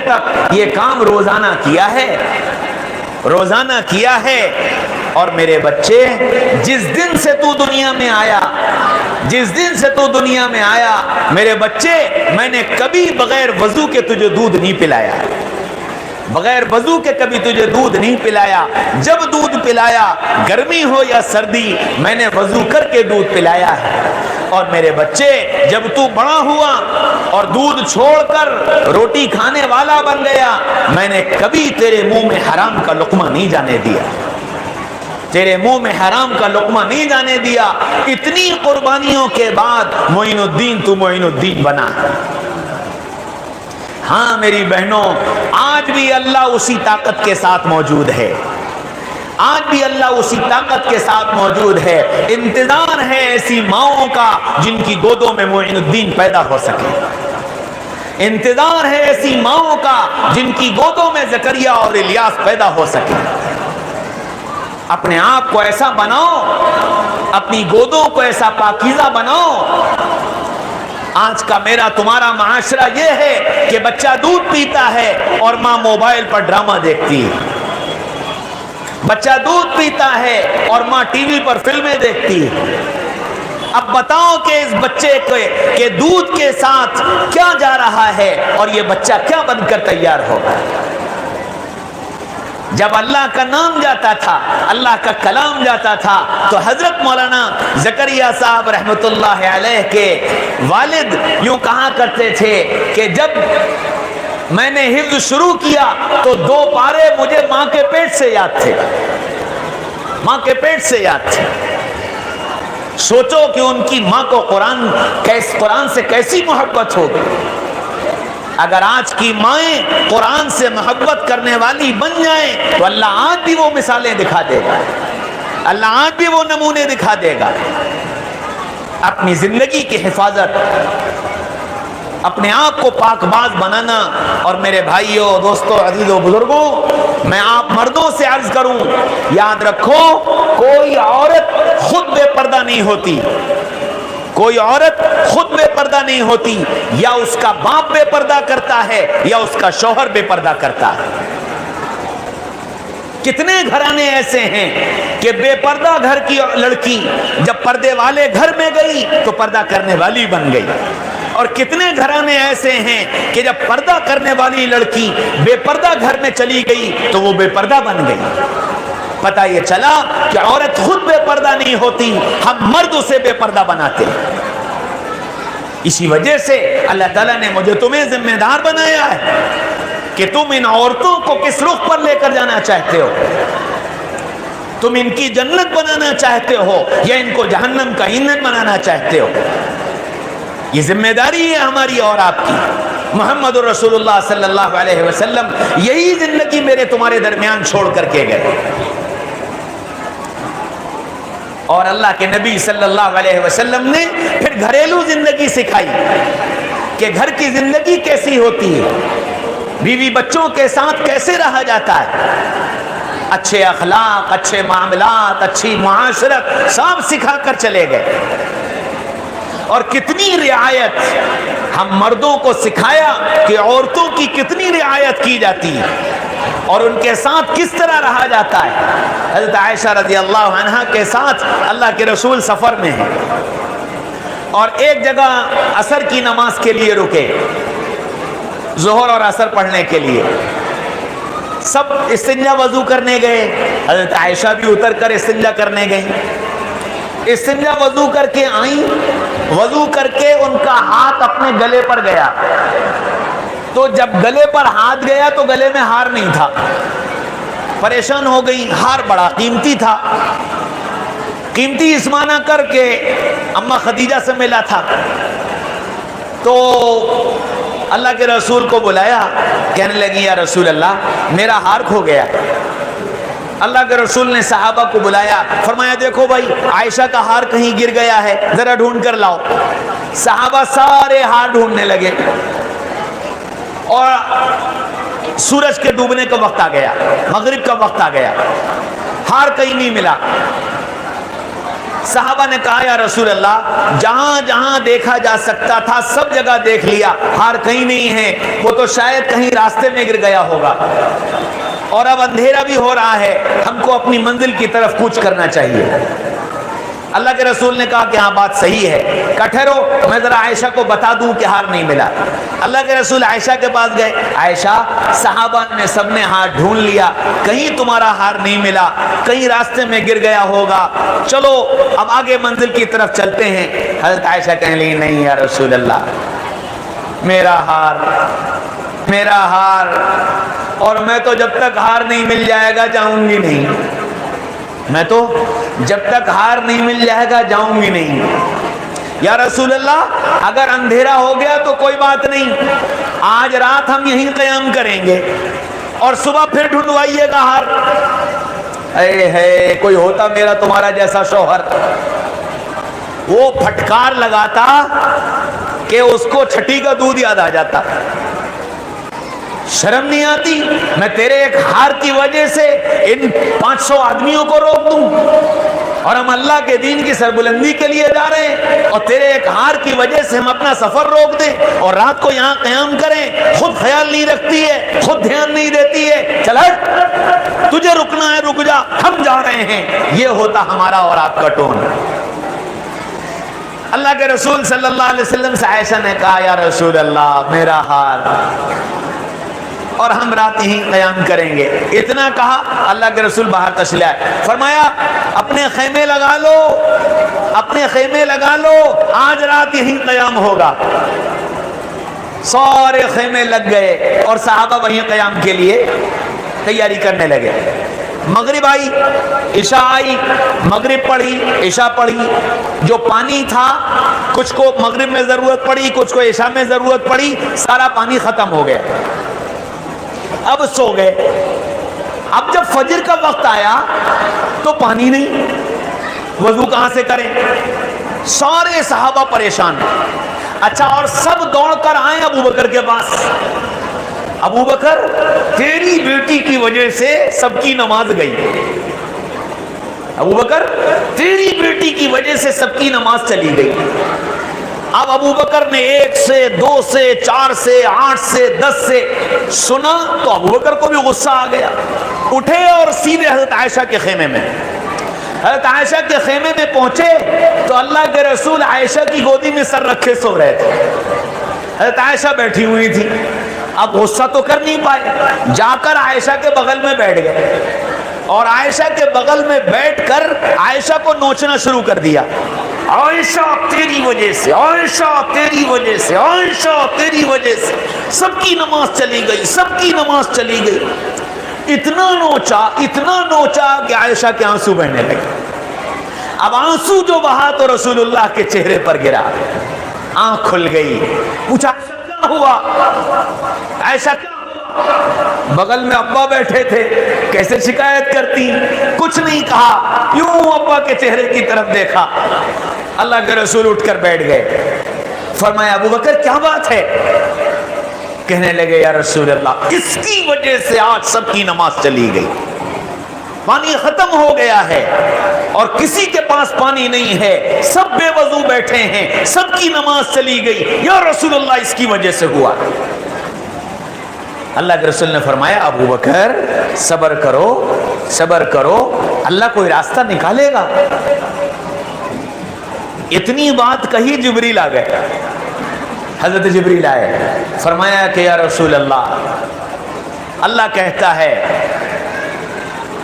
S1: تک یہ کام روزانہ کیا ہے. اور میرے بچے جس دن سے تو دنیا میں آیا میرے بچے میں نے کبھی بغیر وضو کے تجھے دودھ نہیں پلایا, بغیر وضو کے کبھی تجھے دودھ نہیں پلایا. جب دودھ پلایا گرمی ہو یا سردی میں نے وضو کر کے دودھ پلایا ہے. اور میرے بچے جب تو بڑا ہوا اور دودھ چھوڑ کر روٹی کھانے والا بن گیا میں نے کبھی تیرے منہ میں حرام کا لقمہ نہیں جانے دیا. اتنی قربانیوں کے بعد معین الدین تو معین الدین بنا. ہاں میری بہنوں آج بھی اللہ اسی طاقت کے ساتھ موجود ہے. آج بھی اللہ اسی طاقت کے ساتھ موجود ہے. انتظار ہے ایسی ماؤں کا جن کی گودوں میں معین الدین پیدا ہو سکے. انتظار ہے ایسی ماؤں کا جن کی گودوں میں زکریا اور الیاس پیدا ہو سکے. اپنے آپ کو ایسا بناؤ, اپنی گودوں کو ایسا پاکیزہ بناؤ. آج کا میرا تمہارا معاشرہ یہ ہے کہ بچہ دودھ پیتا ہے اور ماں موبائل پر ڈرامہ دیکھتی ہے. بچہ دودھ پیتا ہے اور ماں ٹی وی پر فلمیں دیکھتی ہے. اب بتاؤ کہ اس بچے کے دودھ کے ساتھ کیا جا رہا ہے اور یہ بچہ کیا بن کر تیار ہوگا. جب اللہ کا نام جاتا تھا, اللہ کا کلام جاتا تھا, تو حضرت مولانا زکریا صاحب رحمت اللہ علیہ کے والد یوں کہا کرتے تھے کہ جب میں نے حفظ شروع کیا تو 2 پارے مجھے ماں کے پیٹ سے یاد تھے. ماں کے پیٹ سے یاد تھے. سوچو کہ ان کی ماں کو قرآن سے کیسی محبت ہوگی. اگر آج کی مائیں قرآن سے محبت کرنے والی بن جائیں تو اللہ آج بھی وہ مثالیں دکھا دے گا, اللہ آج بھی وہ نمونے دکھا دے گا. اپنی زندگی کی حفاظت, اپنے آپ کو پاک باز بنانا. اور میرے بھائیوں, دوستوں, عزیزوں, بزرگوں, میں آپ مردوں سے عرض کروں, یاد رکھو کوئی عورت خود بے پردہ نہیں ہوتی. کوئی عورت خود بے پردہ نہیں ہوتی. یا اس کا باپ بے پردہ کرتا ہے یا اس کا شوہر بے پردہ کرتا ہے. کتنے گھرانے ایسے ہیں کہ بے پردہ گھر کی لڑکی جب پردے والے گھر میں گئی تو پردہ کرنے والی بن گئی. اور کتنے گھرانے ایسے ہیں کہ جب پردہ کرنے والی لڑکی بے پردہ گھر میں چلی گئی تو وہ بے پردہ بن گئی. پتہ یہ چلا کہ عورت خود بے پردہ نہیں ہوتی, ہم مرد اسے بے پردہ بناتے ہیں. اسی وجہ سے اللہ تعالیٰ نے مجھے تمہیں ذمہ دار بنایا ہے کہ تم ان عورتوں کو کس رخ پر لے کر جانا چاہتے ہو. تم ان کی جنت بنانا چاہتے ہو یا ان کو جہنم کا ایندھن بنانا چاہتے ہو. یہ ذمہ داری ہے ہماری اور آپ کی. محمد رسول اللہ صلی اللہ علیہ وسلم یہی زندگی میرے تمہارے درمیان چھوڑ کر کے گئے. اور اللہ کے نبی صلی اللہ علیہ وسلم نے پھر گھریلو زندگی سکھائی کہ گھر کی زندگی کیسی ہوتی ہے, بیوی بچوں کے ساتھ کیسے رہا جاتا ہے. اچھے اخلاق, اچھے معاملات, اچھی معاشرت سب سکھا کر چلے گئے. اور کتنی رعایت ہم مردوں کو سکھایا کہ عورتوں کی کتنی رعایت کی جاتی ہے اور ان کے ساتھ کس طرح رہا جاتا ہے. حضرت عائشہ رضی اللہ عنہا کے ساتھ اللہ کے رسول سفر میں ہیں اور ایک جگہ عصر کی نماز کے لیے رکے, ظہر اور عصر پڑھنے کے لیے. سب استنجا وضو کرنے گئے, حضرت عائشہ بھی اتر کر استنجا کرنے گئیں. استنجا وضو کر کے آئیں, وضو کر کے ان کا ہاتھ اپنے گلے پر گیا. تو جب گلے پر ہاتھ گیا تو گلے میں ہار نہیں تھا. پریشان ہو گئی, ہار بڑا قیمتی تھا. قیمتی اس معنی کر کے اماں خدیجہ سے ملا تھا. تو اللہ کے رسول کو بلایا, کہنے لگی یا رسول اللہ میرا ہار کھو گیا. اللہ کے رسول نے صحابہ کو بلایا, فرمایا دیکھو بھائی عائشہ کا ہار کہیں گر گیا ہے, ذرا ڈھونڈ کر لاؤ. صحابہ سارے ہار ڈھونڈنے لگے اور سورج کے ڈوبنے کا وقت آ گیا, مغرب کا وقت آ گیا, ہار کہیں نہیں ملا. صحابہ نے کہا یا رسول اللہ جہاں جہاں دیکھا جا سکتا تھا سب جگہ دیکھ لیا, ہار کہیں نہیں ہے, وہ تو شاید کہیں راستے میں گر گیا ہوگا اور اب اندھیرا بھی ہو رہا ہے, ہم کو اپنی منزل کی طرف کوچ کرنا چاہیے. اللہ کے رسول نے کہا کہ ہاں بات صحیح ہے, ٹھہرو میں ذرا عائشہ کو بتا دوں کہ ہار نہیں ملا. اللہ کے رسول عائشہ کے پاس گئے. عائشہ صحابہ نے سب نے ہار ڈھونڈ لیا, کہیں تمہارا ہار نہیں ملا, کہیں راستے میں گر گیا ہوگا, چلو اب آگے منزل کی طرف چلتے ہیں. حضرت عائشہ کہنے لگی نہیں یا رسول اللہ میرا ہار, اور میں تو جب تک ہار نہیں مل جائے گا جاؤں گی نہیں. میں تو جب تک ہار نہیں مل جائے گا جاؤں گی نہیں. یا رسول اللہ اگر اندھیرا ہو گیا تو کوئی بات نہیں, آج رات ہم یہیں قیام کریں گے اور صبح پھر ڈھونڈوائیے گا ہار. اے ہے کوئی ہوتا میرا تمہارا جیسا شوہر، وہ پھٹکار لگاتا کہ اس کو چھٹی کا دودھ یاد آ جاتا. شرم نہیں آتی؟ میں تیرے ایک ہار کی وجہ سے ان 500 آدمیوں کو روک دوں، اور ہم اللہ کے دین کی سربلندی کے لیے جا رہے ہیں، اور تیرے ایک ہار کی وجہ سے ہم اپنا سفر روک دیں اور رات کو یہاں قیام کریں. خود خیال نہیں رکھتی ہے، خود دھیان نہیں دیتی ہے، چل ہٹ، تجھے رکنا ہے رک جا، ہم جا رہے ہیں. یہ ہوتا ہمارا اور آپ کا ٹون. اللہ کے رسول صلی اللہ علیہ وسلم سے عائشہ نے کہا یا رسول اللہ میرا حال، اور ہم رات ہی قیام کریں گے. اتنا کہا اللہ کے رسول باہر تشریف لائے، فرمایا اپنے خیمے لگا لو، اپنے خیمے لگا لو، آج رات یہیں قیام ہوگا. سارے خیمے لگ گئے اور صحابہ وہیں قیام کے لیے تیاری کرنے لگے. مغرب آئی، عشاء آئی، مغرب پڑھی، عشاء پڑھی. جو پانی تھا کچھ کو مغرب میں ضرورت پڑی، کچھ کو عشاء میں ضرورت پڑی، سارا پانی ختم ہو گیا. اب سو گئے. اب جب فجر کا وقت آیا تو پانی نہیں، وضو کہاں سے کریں؟ سارے صحابہ پریشان. اچھا، اور سب دوڑ کر آئے ابو بکر کے پاس. ابو بکر تیری بیٹی کی وجہ سے سب کی نماز گئی. ابو بکر تیری بیٹی کی وجہ سے سب کی نماز چلی گئی. اب ابو بکر نے 1 سے 2 سے 4 سے 8 سے 10 سے سنا تو ابو بکر کو بھی غصہ آ گیا. اٹھے اور سیدھے حضرت عائشہ کے خیمے میں، حضرت عائشہ کے خیمے میں پہنچے تو اللہ کے رسول عائشہ کی گودی میں سر رکھے سو رہے تھے. حضرت عائشہ بیٹھی ہوئی تھی. اب غصہ تو کر نہیں پائے، جا کر عائشہ کے بغل میں بیٹھ گئے اور عائشہ کے بغل میں بیٹھ کر عائشہ کو نوچنا شروع کر دیا. عائشہ تیری وجہ سے، عائشہ تیری وجہ سے، عائشہ تیری وجہ سے سب کی نماز چلی گئی، سب کی نماز چلی گئی. اتنا نوچا کہ عائشہ کے آنسو بہنے لگے. اب آنسو جو بہا تو رسول اللہ کے چہرے پر گرا، آنکھ کھل گئی. پوچھا کیا ہوا؟ عائشہ کیا ہوا؟ بغل میں ابا بیٹھے تھے، کیسے شکایت کرتی؟ کچھ نہیں کہا، یوں ابا کے چہرے کی طرف دیکھا. اللہ کے رسول اٹھ کر بیٹھ گئے. فرمایا ابو بکر کیا بات ہے؟ کہنے لگے یا رسول اللہ اس کی وجہ سے آج سب کی نماز چلی گئی. پانی ختم ہو گیا ہے اور کسی کے پاس پانی نہیں ہے، سب بے وضو بیٹھے ہیں، سب کی نماز چلی گئی. یا رسول اللہ اس کی وجہ سے ہوا. اللہ کے رسول نے فرمایا ابو بکر صبر کرو، صبر کرو، اللہ کوئی راستہ نکالے گا. اتنی بات کہی جبریل آ گئے. حضرت جبریل آئے، فرمایا کہ یا رسول اللہ، اللہ کہتا ہے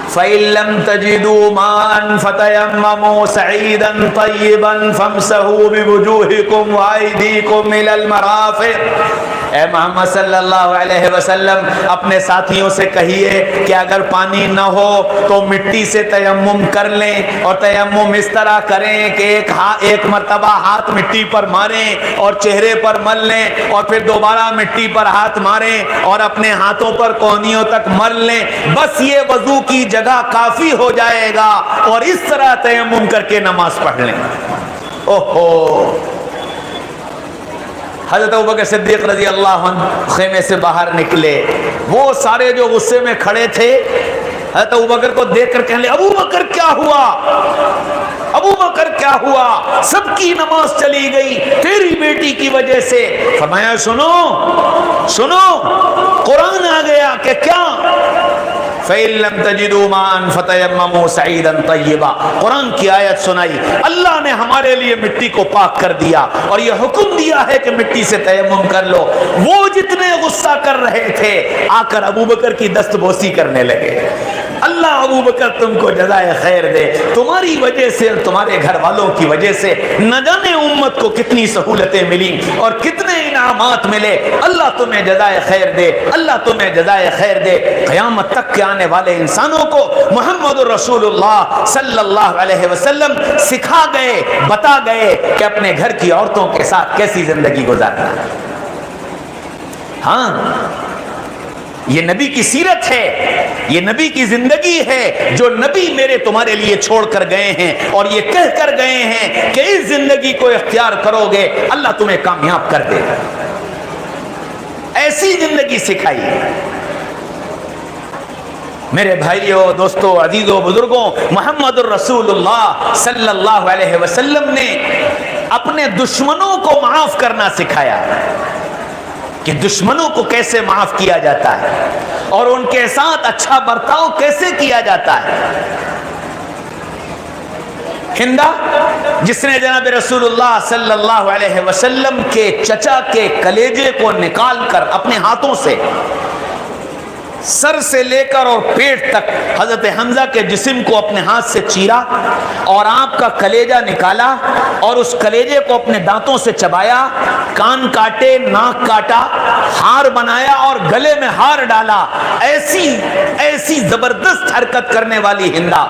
S1: فَإِن لَّمْ تَجِدُوا مَاءً فَتَيَمَّمُوا صَعِيدًا طَيِّبًا فَامْسَحُوا بِوُجُوهِكُمْ وَأَيْدِيكُمْ إِلَى الْمَرَافِقِ. اے محمد صلی اللہ علیہ وسلم اپنے ساتھیوں سے کہیے کہ اگر پانی نہ ہو تو مٹی سے تیمم کر لیں، اور تیمم اس طرح کریں کہ ایک مرتبہ ہاتھ مٹی پر ماریں اور چہرے پر مل لیں، اور پھر دوبارہ مٹی پر ہاتھ ماریں اور اپنے ہاتھوں پر کونیوں تک مل لیں. بس یہ وضو کی جگہ کافی ہو جائے گا، اور اس طرح تیمم کر کے نماز پڑھ لیں. اوہو، حضرت ابوبکر صدیق رضی اللہ عنہ خیمے سے باہر نکلے. وہ سارے جو غصے میں کھڑے تھے حضرت ابوبکر کو دیکھ کر کہنے لگے ابو بکر کیا ہوا؟ ابو بکر کیا ہوا؟ سب کی نماز چلی گئی تیری بیٹی کی وجہ سے. فرمایا سنو سنو، قرآن آ گیا کہ کیا فَإِن لَّمْ تَجِدُوا مَاءً فَتَيَمَّمُوا صَعِيدًا طَيِّبًا. قرآن کی آیت سنائی. اللہ نے ہمارے لیے مٹی کو پاک کر دیا اور یہ حکم دیا ہے کہ مٹی سے تیمم کر لو. وہ جتنے غصہ کر رہے تھے آ کر ابو بکر کی دست بوسی کرنے لگے. اللہ ابو بکر تم کو جزائے خیر دے، تمہاری وجہ سے اور تمہارے گھر والوں کی وجہ سے نہ جانے امت کو کتنی سہولتیں ملی اور کتنے انعامات ملے. اللہ تمہیں جزائے خیر دے، اللہ تمہیں جزائے خیر دے. قیامت تک کے آنے والے انسانوں کو محمد رسول اللہ صلی اللہ علیہ وسلم سکھا گئے، بتا گئے کہ اپنے گھر کی عورتوں کے ساتھ کیسی زندگی گزارنا. ہاں، یہ نبی کی سیرت ہے، یہ نبی کی زندگی ہے جو نبی میرے تمہارے لیے چھوڑ کر گئے ہیں، اور یہ کہہ کر گئے ہیں کہ اس زندگی کو اختیار کرو گے اللہ تمہیں کامیاب کر دے گا۔ ایسی زندگی سکھائی۔ میرے بھائیوں، دوستوں، عزیزوں، بزرگوں، محمد الرسول اللہ صلی اللہ علیہ وسلم نے اپنے دشمنوں کو معاف کرنا سکھایا کہ دشمنوں کو کیسے معاف کیا جاتا ہے اور ان کے ساتھ اچھا برتاؤ کیسے کیا جاتا ہے۔ ہندا جس نے جناب رسول اللہ صلی اللہ علیہ وسلم کے چچا کے کلیجے کو نکال کر اپنے ہاتھوں سے سر سے لے کر اور پیٹ تک حضرت حمزہ کے جسم کو اپنے ہاتھ سے چیرا اور آپ کا کلیجہ نکالا اور اس کلیجے کو اپنے دانتوں سے چبایا، کان کاٹے، ناک کاٹا، ہار بنایا اور گلے میں ہار ڈالا، ایسی زبردست حرکت کرنے والی ہندا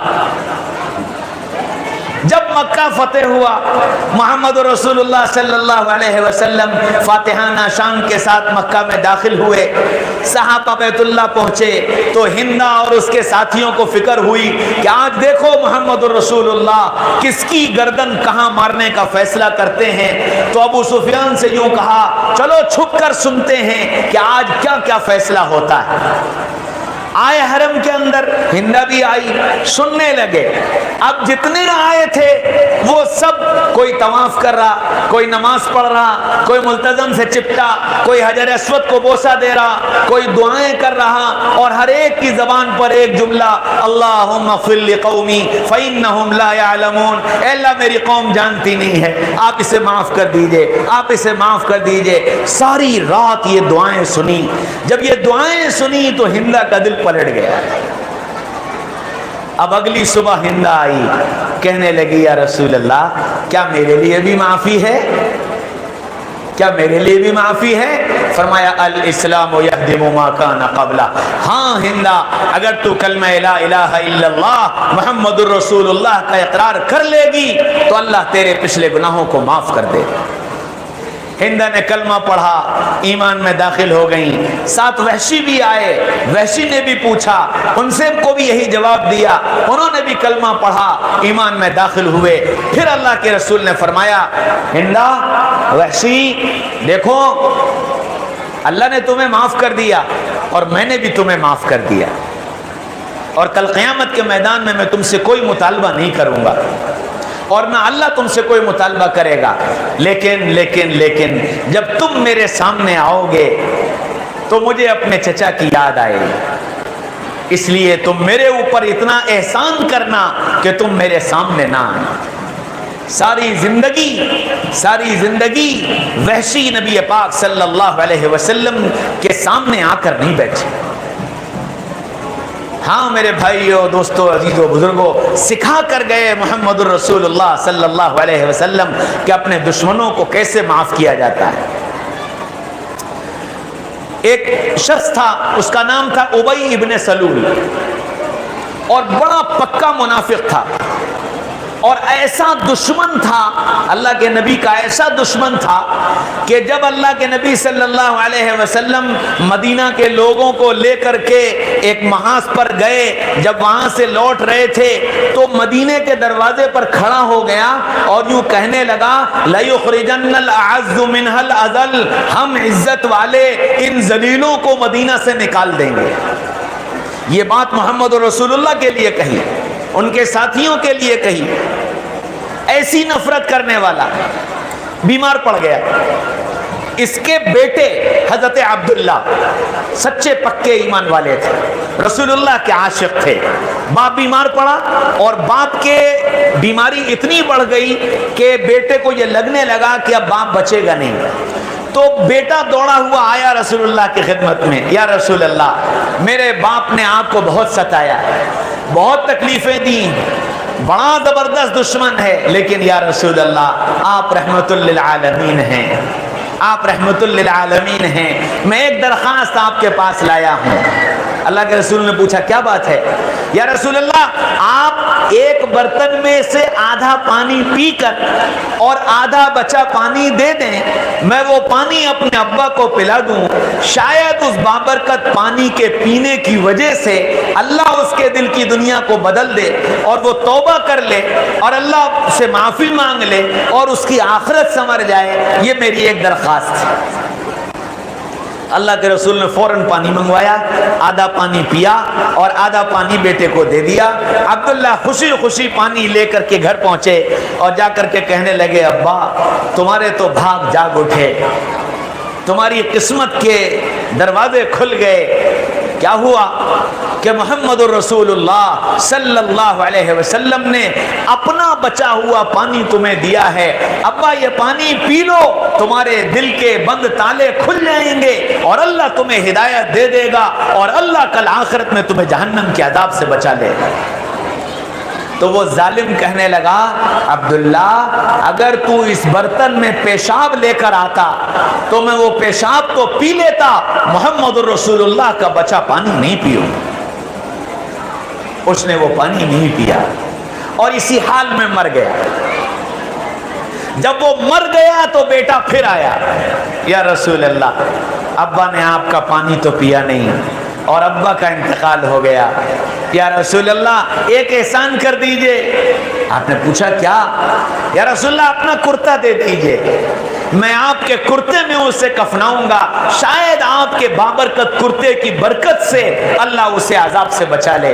S1: جب مکہ فتح ہوا، محمد رسول اللہ صلی اللہ علیہ وسلم فاتحانہ شان کے ساتھ مکہ میں داخل ہوئے، صحابہ بیت اللہ پہنچے تو ہندا اور اس کے ساتھیوں کو فکر ہوئی کہ آج دیکھو محمد رسول اللہ کس کی گردن کہاں مارنے کا فیصلہ کرتے ہیں۔ تو ابو سفیان سے یوں کہا چلو چھپ کر سنتے ہیں کہ آج کیا کیا فیصلہ ہوتا ہے۔ آئے حرم کے اندر، ہندا بھی آئی، سننے لگے۔ اب جتنے آئے تھے وہ سب، کوئی طواف کر رہا، کوئی نماز پڑھ رہا، کوئی ملتزم سے چپٹا، کوئی حجر اسود کو بوسہ دے رہا، کوئی دعائیں کر رہا، اور ہر ایک کی زبان پر ایک جملہ، اللہم اغفر لقومی فإنہم لا یعلمون، اے اللہ میری قوم جانتی نہیں ہے، آپ اسے معاف کر دیجئے، آپ اسے معاف کر دیجئے۔ ساری رات یہ دعائیں سنی۔ جب یہ دعائیں سنی تو ہندا کا دل پلٹ گیا۔ اب اگلی صبح ہندا آئی، کہنے لگی یا رسول اللہ کیا میرے لیے بھی معافی ہے؟ کیا میرے لیے بھی معافی ہے؟ فرمایا الاسلام یہدم ما کان قبلہ۔ ہاں ہندا، اگر تو کلمہ لا الہ الا اللہ محمد الرسول اللہ کا اقرار کر لے گی تو اللہ تیرے پچھلے گناہوں کو معاف کر دے۔ ہندا نے کلمہ پڑھا، ایمان میں داخل ہو گئیں۔ ساتھ وحشی بھی آئے، وحشی نے بھی پوچھا، ان سے کو بھی یہی جواب دیا، انہوں نے بھی کلمہ پڑھا، ایمان میں داخل ہوئے۔ پھر اللہ کے رسول نے فرمایا ہندا، وحشی دیکھو اللہ نے تمہیں معاف کر دیا اور میں نے بھی تمہیں معاف کر دیا، اور کل قیامت کے میدان میں تم سے کوئی مطالبہ نہیں کروں گا اور نہ اللہ تم سے کوئی مطالبہ کرے گا، لیکن جب تم میرے سامنے آؤ گے تو مجھے اپنے چچا کی یاد آئے گی، اس لیے تم میرے اوپر اتنا احسان کرنا کہ تم میرے سامنے نہ آئے۔ ساری زندگی وحشی نبی پاک صلی اللہ علیہ وسلم کے سامنے آ کر نہیں بیٹھے۔ ہاں میرے بھائیوں، دوستوں، عزیزوں، بزرگوں، سکھا کر گئے محمد الرسول اللہ صلی اللہ علیہ وسلم کہ اپنے دشمنوں کو کیسے معاف کیا جاتا ہے۔ ایک شخص تھا، اس کا نام تھا ابی ابن سلول، اور بڑا پکا منافق تھا، اور ایسا دشمن تھا، اللہ کے نبی کا ایسا دشمن تھا کہ جب اللہ کے نبی صلی اللہ علیہ وسلم مدینہ کے لوگوں کو لے کر کے ایک محاذ پر گئے، جب وہاں سے لوٹ رہے تھے تو مدینے کے دروازے پر کھڑا ہو گیا اور یوں کہنے لگا لَيُخْرِجَنَّ الْأَعَزُّ مِنْهَا الْأَذَلَّ، ہم عزت والے ان ذلیلوں کو مدینہ سے نکال دیں گے۔ یہ بات محمد رسول اللہ کے لیے کہی، ان کے ساتھیوں کے لیے کہی۔ ایسی نفرت کرنے والا بیمار پڑ گیا۔ اس کے بیٹے حضرت عبداللہ سچے پکے ایمان والے تھے، رسول اللہ کے عاشق تھے۔ باپ بیمار پڑا اور باپ کے بیماری اتنی بڑھ گئی کہ بیٹے کو یہ لگنے لگا کہ اب باپ بچے گا نہیں، تو بیٹا دوڑا ہوا آیا رسول اللہ کی خدمت میں، یا رسول اللہ میرے باپ نے آپ کو بہت ستایا، بہت تکلیفیں دی، بڑا زبردست دشمن ہے، لیکن یا رسول اللہ آپ رحمت للعالمین ہیں، آپ رحمت للعالمین ہیں، میں ایک درخواست آپ کے پاس لایا ہوں۔ اللہ کے رسول نے پوچھا کیا بات ہے؟ یا رسول اللہ آپ ایک برتن میں سے آدھا پانی پی کر اور آدھا بچا پانی دے دیں، میں وہ پانی اپنے ابا کو پلا دوں، شاید اس بابرکت پانی کے پینے کی وجہ سے اللہ اس کے دل کی دنیا کو بدل دے اور وہ توبہ کر لے اور اللہ سے معافی مانگ لے اور اس کی آخرت سنور جائے۔ یہ میری ایک درخواست ہے۔ اللہ کے رسول نے فوراً پانی منگوایا، آدھا پانی پیا اور آدھا پانی بیٹے کو دے دیا۔ عبداللہ خوشی خوشی پانی لے کر کے گھر پہنچے اور جا کر کے کہنے لگے، ابا تمہارے تو بھاگ جاگ اٹھے، تمہاری قسمت کے دروازے کھل گئے۔ کیا ہوا کہ محمد الرسول اللہ صلی اللہ علیہ وسلم نے اپنا بچا ہوا پانی تمہیں دیا ہے، ابا یہ پانی پی لو، تمہارے دل کے بند تالے کھل جائیں گے اور اللہ تمہیں ہدایت دے دے گا اور اللہ کل آخرت میں تمہیں جہنم کے عذاب سے بچا لے گا۔ تو وہ ظالم کہنے لگا، عبداللہ اگر تو اس برتن میں پیشاب لے کر آتا تو میں وہ پیشاب تو پی لیتا، محمد الرسول اللہ کا بچا پانی نہیں پیوں۔ اس نے وہ پانی نہیں پیا اور اسی حال میں مر گیا۔ جب وہ مر گیا تو بیٹا پھر آیا، یا رسول اللہ ابا نے آپ کا پانی تو پیا نہیں اور ابا کا انتقال ہو گیا، یا رسول اللہ ایک احسان کر دیجئے۔ آپ نے پوچھا کیا؟ یا رسول اللہ اپنا کرتا دے دیجئے، میں آپ کے کرتے میں اسے کفناؤں گا، شاید آپ کے بابرکت کرتے کی برکت سے اللہ اسے عذاب سے بچا لے۔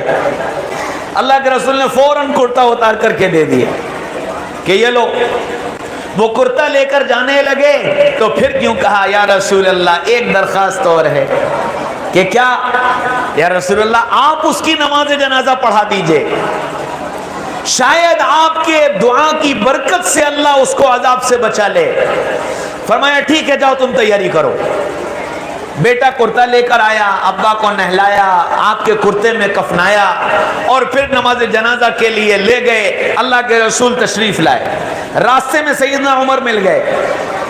S1: اللہ کے رسول نے فوراً کرتا اتار کر کے دے دیا کہ یہ لو۔ وہ کرتا لے کر جانے لگے تو پھر کیوں کہا، یا رسول اللہ ایک درخواست اور ہے۔ کہ کیا؟ یا رسول اللہ آپ اس کی نماز جنازہ پڑھا دیجئے، شاید آپ کے دعا کی برکت سے اللہ اس کو عذاب سے بچا لے۔ فرمایا ٹھیک ہے جاؤ تم تیاری کرو۔ بیٹا کرتا لے کر آیا، ابا کو نہلایا، آپ کے کرتے میں کفنایا اور پھر نماز جنازہ کے لیے لے گئے۔ اللہ کے رسول تشریف لائے، راستے میں سیدنا عمر مل گئے،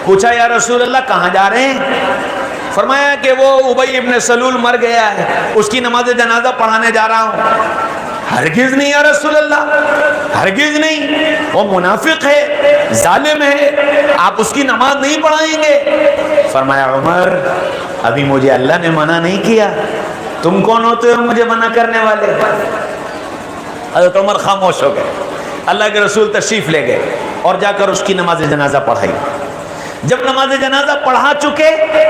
S1: پوچھا یا رسول اللہ کہاں جا رہے ہیں؟ فرمایا کہ وہ ابی ابن سلول مر گیا ہے، اس کی نماز جنازہ پڑھانے جا رہا ہوں۔ ہرگز نہیں یا رسول اللہ، ہرگز نہیں، وہ منافق ہے، ظالم ہے، آپ اس کی نماز نہیں پڑھائیں گے۔ فرمایا عمر ابھی مجھے اللہ نے منع نہیں کیا، تم کون ہوتے ہو مجھے منع کرنے والے؟ حضرت عمر خاموش ہو گئے۔ اللہ کے رسول تشریف لے گئے اور جا کر اس کی نماز جنازہ پڑھائی۔ جب نماز جنازہ پڑھا چکے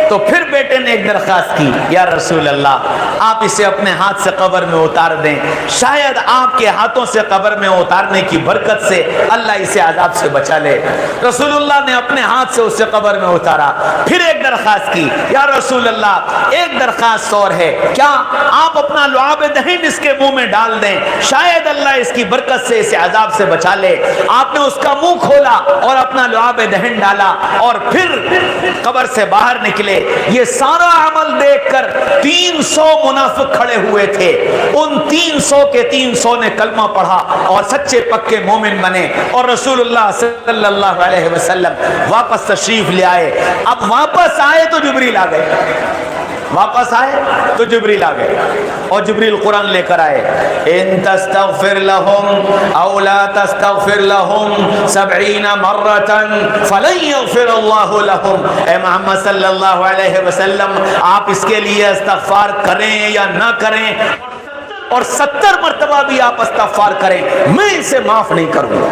S1: تو پھر بیٹے نے ایک درخواست کی، یا رسول اللہ آپ اسے اپنے ہاتھ سے قبر میں اتار دیں، شاید آپ کے ہاتھوں سے قبر میں اتارنے کی برکت سے اللہ اسے عذاب سے بچا لے۔ رسول اللہ نے اپنے ہاتھ سے اسے قبر میں اتارا۔ پھر ایک درخواست کی، یا رسول اللہ ایک درخواست اور ہے، کیا آپ اپنا لعاب دہن اس کے منہ میں ڈال دیں، شاید اللہ اس کی برکت سے اسے عذاب سے بچا لے۔ آپ نے اس کا منہ کھولا اور اپنا لعاب دہن ڈالا اور پھر قبر سے باہر نکلے۔ یہ سارا عمل دیکھ کر 300 منافق کھڑے ہوئے تھے، ان 300 کے 300 نے کلمہ پڑھا اور سچے پکے مومن بنے اور رسول اللہ صلی اللہ علیہ وسلم واپس تشریف لے آئے۔ اب واپس آئے تو جبریل آ گئے، واپس آئے تو جبریل آ گئے اور جبریل قرآن لے کر آئے، ان تستغفر لهم او لا تستغفر لهم 70 مرة فلن يغفر الله لهم۔ اے محمد صلی اللہ علیہ وسلم آپ اس کے لیے استغفار کریں یا نہ کریں اور 70 مرتبہ بھی آپ استغفار کریں، میں اسے معاف نہیں کروں گا،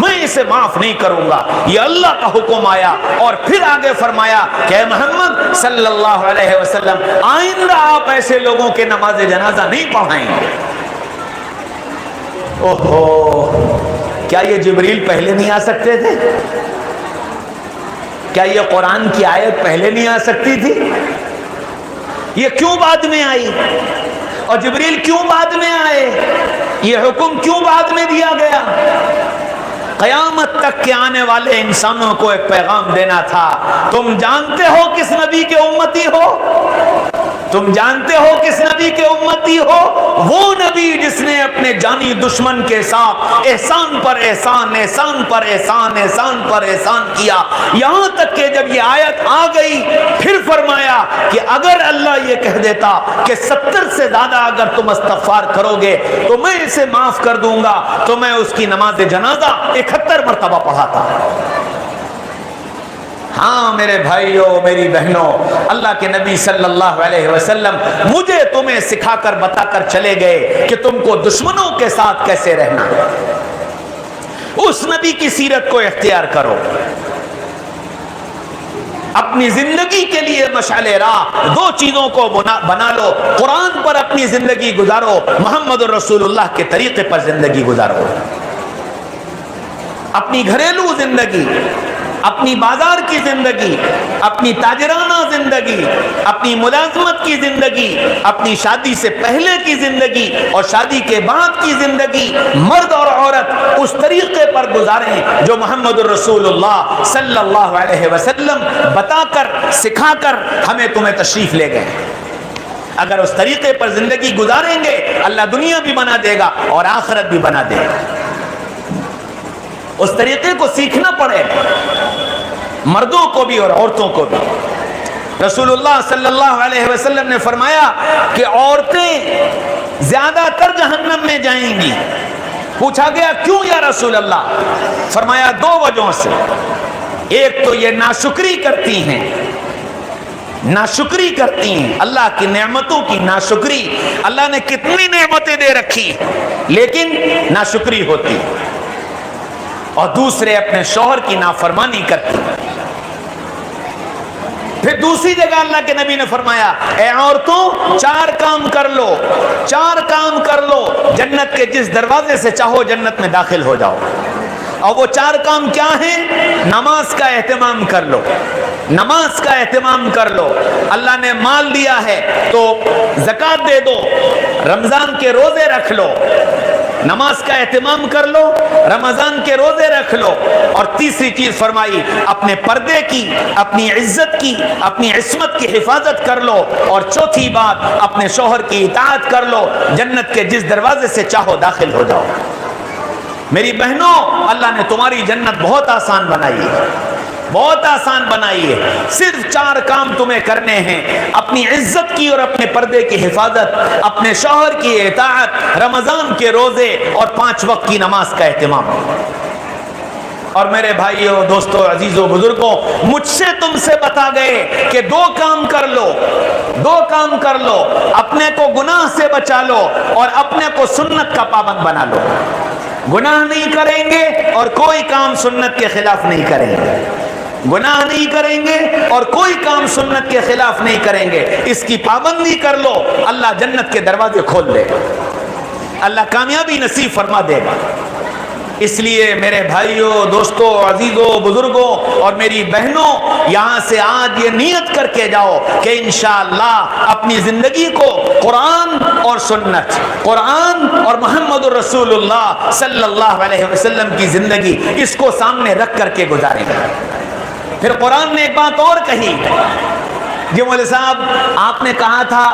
S1: میں اسے معاف نہیں کروں گا۔ یہ اللہ کا حکم آیا اور پھر آگے فرمایا کہ اے محمد صلی اللہ علیہ وسلم آئندہ آپ ایسے لوگوں کے نماز جنازہ نہیں پڑھائیں گے۔ اوہو، کیا یہ جبریل پہلے نہیں آ سکتے تھے؟ کیا یہ قرآن کی آیت پہلے نہیں آ سکتی تھی؟ یہ کیوں بعد میں آئی؟ اور جبریل کیوں بعد میں آئے؟ یہ حکم کیوں بعد میں دیا گیا؟ قیامت تک کے آنے والے انسانوں کو ایک پیغام دینا تھا، تم جانتے ہو کس نبی کے امتی ہو؟ تم جانتے ہو کس نبی کے امتی ہو؟ وہ نبی جس نے اپنے جانی دشمن کے ساتھ احسان پر احسان، احسان پر احسان، احسان پر احسان کیا، یہاں تک کہ جب یہ آیت آ گئی پھر فرمایا کہ اگر اللہ یہ کہہ دیتا کہ 70 سے زیادہ اگر تم استغفار کرو گے تو میں اسے معاف کر دوں گا، تو میں اس کی نماز جنازہ 71 مرتبہ پڑھاتا۔ ہاں میرے بھائیوں، میری بہنوں، اللہ کے نبی صلی اللہ علیہ وسلم مجھے تمہیں سکھا کر بتا کر چلے گئے کہ تم کو دشمنوں کے ساتھ کیسے رہنا ہے۔ اس نبی کی سیرت کو اختیار کرو، اپنی زندگی کے لیے مشعل راہ دو چیزوں کو بنا لو، قرآن پر اپنی زندگی گزارو، محمد رسول اللہ کے طریقے پر زندگی گزارو۔ اپنی گھریلو زندگی، اپنی بازار کی زندگی، اپنی تاجرانہ زندگی، اپنی ملازمت کی زندگی، اپنی شادی سے پہلے کی زندگی اور شادی کے بعد کی زندگی، مرد اور عورت اس طریقے پر گزاریں جو محمد الرسول اللہ صلی اللہ علیہ وسلم بتا کر، سکھا کر ہمیں تمہیں تشریف لے گئے۔ اگر اس طریقے پر زندگی گزاریں گے اللہ دنیا بھی بنا دے گا اور آخرت بھی بنا دے گا۔ اس طریقے کو سیکھنا پڑے گا، مردوں کو بھی اور عورتوں کو بھی۔ رسول اللہ صلی اللہ علیہ وسلم نے فرمایا کہ عورتیں زیادہ تر جہنم میں جائیں گی۔ پوچھا گیا کیوں یا رسول اللہ؟ فرمایا دو وجہوں سے، ایک تو یہ ناشکری کرتی ہیں، ناشکری کرتی ہیں، اللہ کی نعمتوں کی ناشکری، اللہ نے کتنی نعمتیں دے رکھی لیکن ناشکری ہوتی، اور دوسرے اپنے شوہر کی نافرمانی کرتی۔ پھر دوسری جگہ اللہ کے نبی نے فرمایا اے عورتوں 4 کام کر لو، 4 کام کر لو، جنت کے جس دروازے سے چاہو جنت میں داخل ہو جاؤ۔ اور وہ 4 کام کیا ہیں؟ نماز کا اہتمام کر لو، نماز کا اہتمام کر لو، اللہ نے مال دیا ہے تو زکوٰۃ دے دو، رمضان کے روزے رکھ لو، نماز کا اہتمام کر لو، رمضان کے روزے رکھ لو۔ اور تیسری چیز فرمائی اپنے پردے کی، اپنی عزت کی، اپنی عصمت کی حفاظت کر لو، اور چوتھی بات اپنے شوہر کی اطاعت کر لو، جنت کے جس دروازے سے چاہو داخل ہو جاؤ۔ میری بہنوں، اللہ نے تمہاری جنت بہت آسان بنائی ہے، بہت آسان بنائی ہے۔ صرف 4 کام تمہیں کرنے ہیں، اپنی عزت کی اور اپنے پردے کی حفاظت، اپنے شوہر کی اطاعت، رمضان کے روزے اور 5 وقت کی نماز کا اہتمام۔ اور میرے بھائیوں، دوستوں، عزیزوں، بزرگوں، مجھ سے تم سے بتا گئے کہ 2 کام کر لو، 2 کام کر لو، اپنے کو گناہ سے بچا لو اور اپنے کو سنت کا پابند بنا لو۔ گناہ نہیں کریں گے اور کوئی کام سنت کے خلاف نہیں کریں گے، گناہ نہیں کریں گے اور کوئی کام سنت کے خلاف نہیں کریں گے، اس کی پابندی کر لو، اللہ جنت کے دروازے کھول دے گا، اللہ کامیابی نصیب فرما دے گا۔ اس لیے میرے بھائیوں، دوستوں، عزیزوں، بزرگوں اور میری بہنوں، یہاں سے آج یہ نیت کر کے جاؤ کہ انشاءاللہ اپنی زندگی کو قرآن اور سنت، قرآن اور محمد الرسول اللہ صلی اللہ علیہ وسلم کی زندگی، اس کو سامنے رکھ کر کے گزاریں گے۔ پھر قرآن نے ایک بات اور کہی، جی مولوی صاحب آپ نے کہا تھا،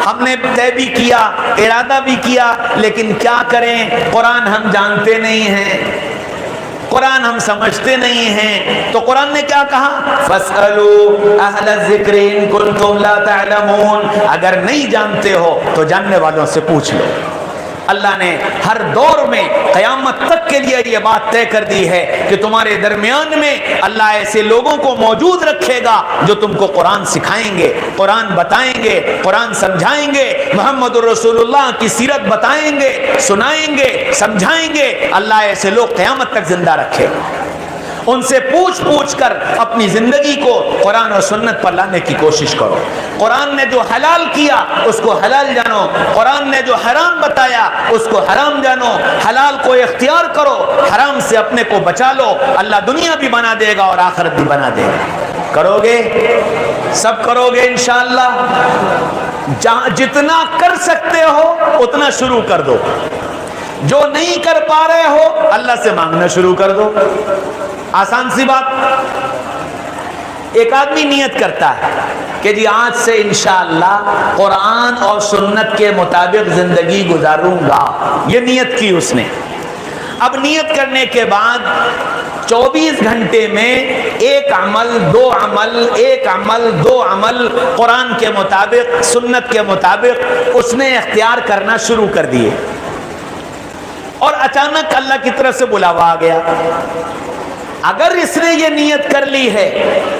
S1: ہم نے طے بھی کیا، ارادہ بھی کیا، لیکن کیا کریں، قرآن ہم جانتے نہیں ہیں، قرآن ہم سمجھتے نہیں ہیں۔ تو قرآن نے کیا کہا؟ فَاسْأَلُوا أَهْلَ الذِّكْرِ إِن كُنتُمْ لَا تَعْلَمُونَ، اگر نہیں جانتے ہو تو جاننے والوں سے پوچھ لو۔ اللہ نے ہر دور میں قیامت تک کے لیے یہ بات طے کر دی ہے کہ تمہارے درمیان میں اللہ ایسے لوگوں کو موجود رکھے گا جو تم کو قرآن سکھائیں گے، قرآن بتائیں گے، قرآن سمجھائیں گے، محمد الرسول اللہ کی سیرت بتائیں گے، سنائیں گے، سمجھائیں گے۔ اللہ ایسے لوگ قیامت تک زندہ رکھے گا۔ ان سے پوچھ کر اپنی زندگی کو قرآن اور سنت پر لانے کی کوشش کرو۔ قرآن نے جو حلال کیا اس کو حلال جانو، قرآن نے جو حرام بتایا اس کو حرام جانو، حلال کو اختیار کرو، حرام سے اپنے کو بچا لو، اللہ دنیا بھی بنا دے گا اور آخرت بھی بنا دے گا۔ کرو گے؟ سب کرو گے انشاءاللہ؟ جتنا کر سکتے ہو اتنا شروع کر دو، جو نہیں کر پا رہے ہو اللہ سے مانگنا شروع کر دو۔ آسان سی بات۔ ایک آدمی نیت کرتا ہے کہ جی آج سے انشاءاللہ قرآن اور سنت کے مطابق زندگی گزاروں گا، یہ نیت کی اس نے۔ اب نیت کرنے کے بعد 24 گھنٹے میں ایک عمل دو عمل ایک عمل دو عمل قرآن کے مطابق سنت کے مطابق اس نے اختیار کرنا شروع کر دیے، اور اچانک اللہ کی طرف سے بلاوا آ گیا۔ اگر اس نے یہ نیت کر لی ہے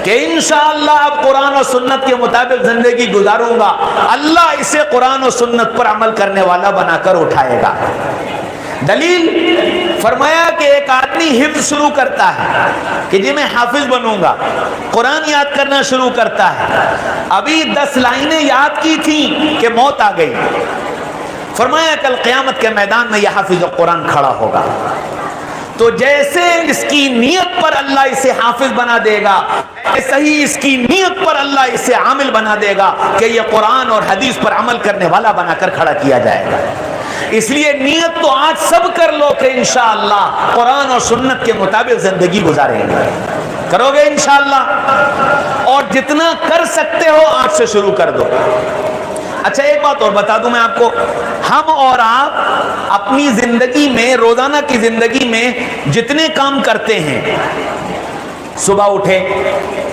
S1: کہ انشاءاللہ اب قرآن و سنت کے مطابق زندگی گزاروں گا، اللہ اسے قرآن و سنت پر عمل کرنے والا بنا کر اٹھائے گا۔ دلیل فرمایا کہ ایک آدمی حفظ شروع کرتا ہے کہ جی میں حافظ بنوں گا، قرآن یاد کرنا شروع کرتا ہے، ابھی 10 لائنیں یاد کی تھیں کہ موت آ گئی، فرمایا کل قیامت کے میدان میں یہ حافظ قرآن کھڑا ہوگا۔ تو جیسے اس کی نیت پر اللہ اسے حافظ بنا دے گا، ایسے ہی اس کی نیت پر اللہ اسے عامل بنا دے گا کہ یہ قرآن اور حدیث پر عمل کرنے والا بنا کر کھڑا کیا جائے گا۔ اس لیے نیت تو آج سب کر لو کہ انشاءاللہ قرآن اور سنت کے مطابق زندگی گزاریں گے، کرو گے انشاءاللہ، اور جتنا کر سکتے ہو آج سے شروع کر دو۔ اچھا ایک بات اور بتا دوں میں آپ کو، ہم اور آپ اپنی زندگی میں روزانہ کی زندگی میں جتنے کام کرتے ہیں، صبح اٹھے،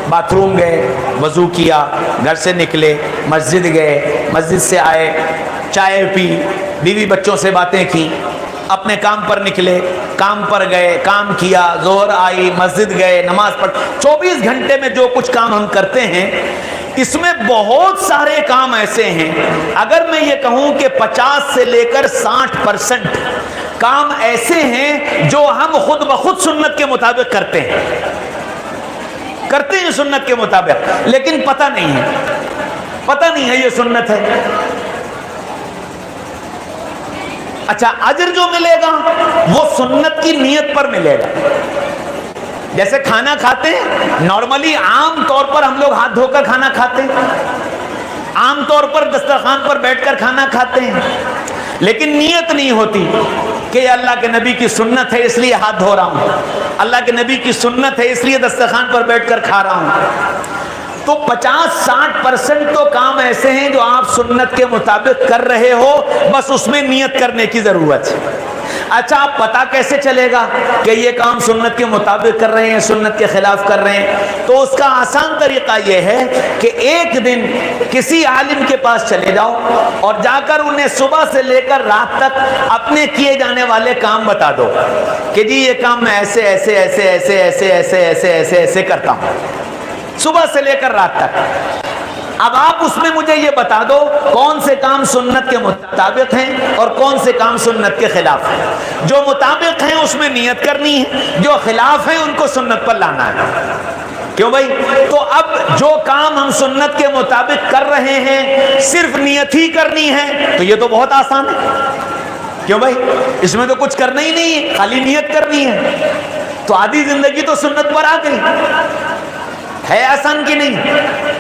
S1: باتھ روم گئے، وضو کیا، گھر سے نکلے، مسجد گئے، مسجد سے آئے، چائے پی، بیوی بچوں سے باتیں کی، اپنے کام پر نکلے، کام پر گئے، کام کیا، ظہر آئی، مسجد گئے، نماز پڑھ، 24 گھنٹے میں جو کچھ کام ہم کرتے ہیں اس میں بہت سارے کام ایسے ہیں، اگر میں یہ کہوں کہ 50 سے لے کر 60% کام ایسے ہیں جو ہم خود بخود سنت کے مطابق کرتے ہیں سنت کے مطابق، لیکن پتہ نہیں ہے یہ سنت ہے۔ اچھا اجر جو ملے گا وہ سنت کی نیت پر ملے گا۔ جیسے کھانا کھاتے ہیں، نارملی عام طور پر ہم لوگ ہاتھ دھو کر کھانا کھاتے ہیں، عام طور پر دسترخوان پر بیٹھ کر کھانا کھاتے ہیں، لیکن نیت نہیں ہوتی کہ یہ اللہ کے نبی کی سنت ہے اس لیے ہاتھ دھو رہا ہوں، اللہ کے نبی کی سنت ہے اس لیے دسترخوان پر بیٹھ کر کھا رہا ہوں۔ تو 50-60% تو کام ایسے ہیں جو آپ سنت کے مطابق کر رہے ہو، بس اس میں نیت کرنے کی ضرورت ہے۔ اچھا آپ پتہ کیسے چلے گا کہ یہ کام سنت کے مطابق کر رہے ہیں، سنت کے خلاف کر رہے ہیں؟ تو اس کا آسان طریقہ یہ ہے کہ ایک دن کسی عالم کے پاس چلے جاؤ اور جا کر انہیں صبح سے لے کر رات تک اپنے کیے جانے والے کام بتا دو کہ جی یہ کام میں ایسے ایسے ایسے ایسے ایسے ایسے ایسے ایسے ایسے کرتا ہوں، صبح سے لے کر رات تک۔ اب آپ اس میں مجھے یہ بتا دو کون سے کام سنت کے مطابق ہیں اور کون سے کام سنت کے خلاف ہیں۔ جو مطابق ہیں اس میں نیت کرنی ہے، جو خلاف ہیں ان کو سنت پر لانا ہے۔ کیوں بھائی؟ تو اب جو کام ہم سنت کے مطابق کر رہے ہیں صرف نیت ہی کرنی ہے تو یہ تو بہت آسان ہے۔ کیوں بھائی؟ اس میں تو کچھ کرنا ہی نہیں ہے، خالی نیت کرنی ہے، تو آدھی زندگی تو سنت پر آ گئی۔ ہے آسان کی نہیں؟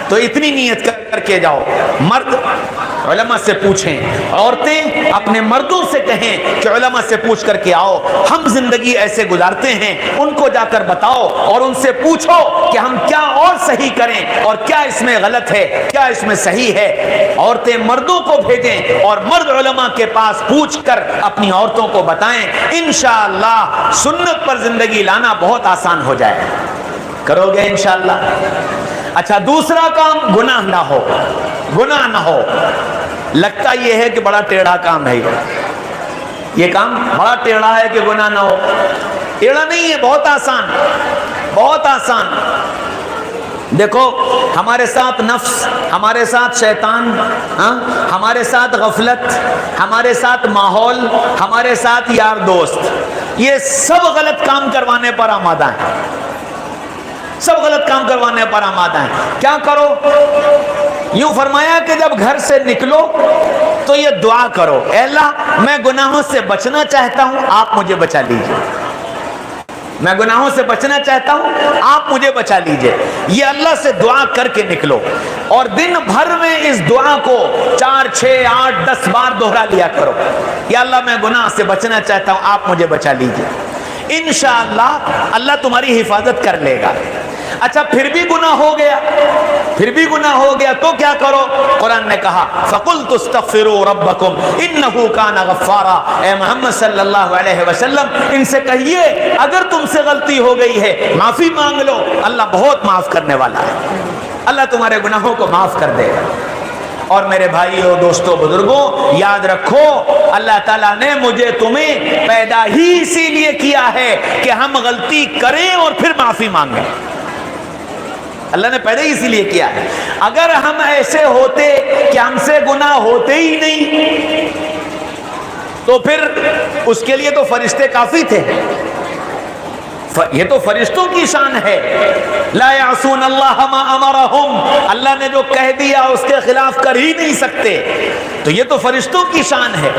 S1: تو اتنی نیت کر کے جاؤ۔ مرد علماء سے پوچھیں، عورتیں اپنے مردوں سے کہیں کہ علماء سے پوچھ کر کے آؤ، ہم زندگی ایسے گزارتے ہیں، ان کو جا کر بتاؤ اور ان سے پوچھو کہ ہم کیا اور صحیح کریں اور کیا اس میں غلط ہے، کیا اس میں صحیح ہے۔ عورتیں مردوں کو بھیجیں اور مرد علماء کے پاس پوچھ کر اپنی عورتوں کو بتائیں، انشاءاللہ سنت پر زندگی لانا بہت آسان ہو جائے۔ کرو گے انشاءاللہ؟ اچھا دوسرا کام گناہ نہ ہو، گناہ نہ ہو۔ لگتا یہ ہے کہ بڑا ٹیڑھا کام ہے، یہ کام بڑا ٹیڑھا ہے کہ گناہ نہ ہو۔ ٹیڑھا نہیں ہے، بہت آسان، بہت آسان۔ دیکھو ہمارے ساتھ نفس، ہمارے ساتھ شیطان، ہمارے ساتھ غفلت، ہمارے ساتھ ماحول، ہمارے ساتھ یار دوست، یہ سب غلط کام کروانے پر آمادہ ہیں، سب غلط کام کروانے پر آمادہ ہیں۔ کیا کرو؟ یوں فرمایا کہ جب گھر سے نکلو تو یہ دعا کرو، اے اللہ میں گناہوں سے بچنا چاہتا ہوں، آپ مجھے بچا لیجئے، میں گناہوں سے بچنا چاہتا ہوں، آپ مجھے بچا لیجئے۔ یہ اللہ سے دعا کر کے نکلو اور دن بھر میں اس دعا کو 4 6 8 10 بار دہرا لیا کرو، یا اللہ میں گناہ سے بچنا چاہتا ہوں، آپ مجھے بچا لیجئے۔ انشاءاللہ اللہ تمہاری حفاظت کر لے گا۔ اچھا پھر بھی گناہ ہو گیا تو کیا کرو؟ قرآن نے کہا فَقُلْتُ اسْتَغْفِرُوا رَبَّكُمْ إِنَّهُ كَانَ غَفَّارًا، اے محمد صلی اللہ علیہ وسلم ان سے کہیے اگر تم سے غلطی ہو گئی ہے معافی مانگ لو، اللہ بہت معاف کرنے والا ہے، اللہ تمہارے گناہوں کو معاف کر دے گا۔ اور میرے بھائیوں، دوستوں، بزرگوں، یاد رکھو اللہ تعالیٰ نے مجھے تمہیں پیدا ہی اسی لیے کیا ہے کہ ہم غلطی کریں اور پھر معافی مانگیں۔ اللہ نے پیدا ہی اسی لیے کیا ہے۔ اگر ہم ایسے ہوتے کہ ہم سے گناہ ہوتے ہی نہیں تو پھر اس کے لیے تو فرشتے کافی تھے، یہ تو فرشتوں کی شان ہے، لا یعصون اللہ ما امرہم، اللہ نے جو کہہ دیا اس کے خلاف کر ہی نہیں سکتے، تو یہ تو فرشتوں کی شان ہے۔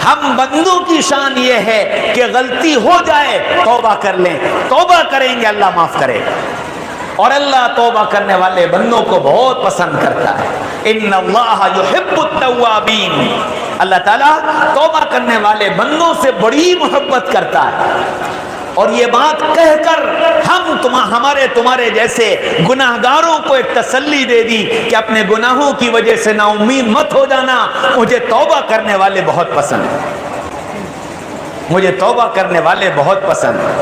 S1: ہم بندوں کی شان یہ ہے کہ غلطی ہو جائے توبہ کر لیں، توبہ کریں گے اللہ معاف کرے گا، اور اللہ توبہ کرنے والے بندوں کو بہت پسند کرتا ہے۔ ان اللہ یحب التوابین، اللہ تعالیٰ توبہ کرنے والے بندوں سے بڑی محبت کرتا ہے۔ اور یہ بات کہہ کر ہم ہمارے تمہارے جیسے گناہگاروں کو ایک تسلی دے دی کہ اپنے گناہوں کی وجہ سے نا امید مت ہو جانا، مجھے توبہ کرنے والے بہت پسند ہیں، مجھے توبہ کرنے والے بہت پسند ہیں۔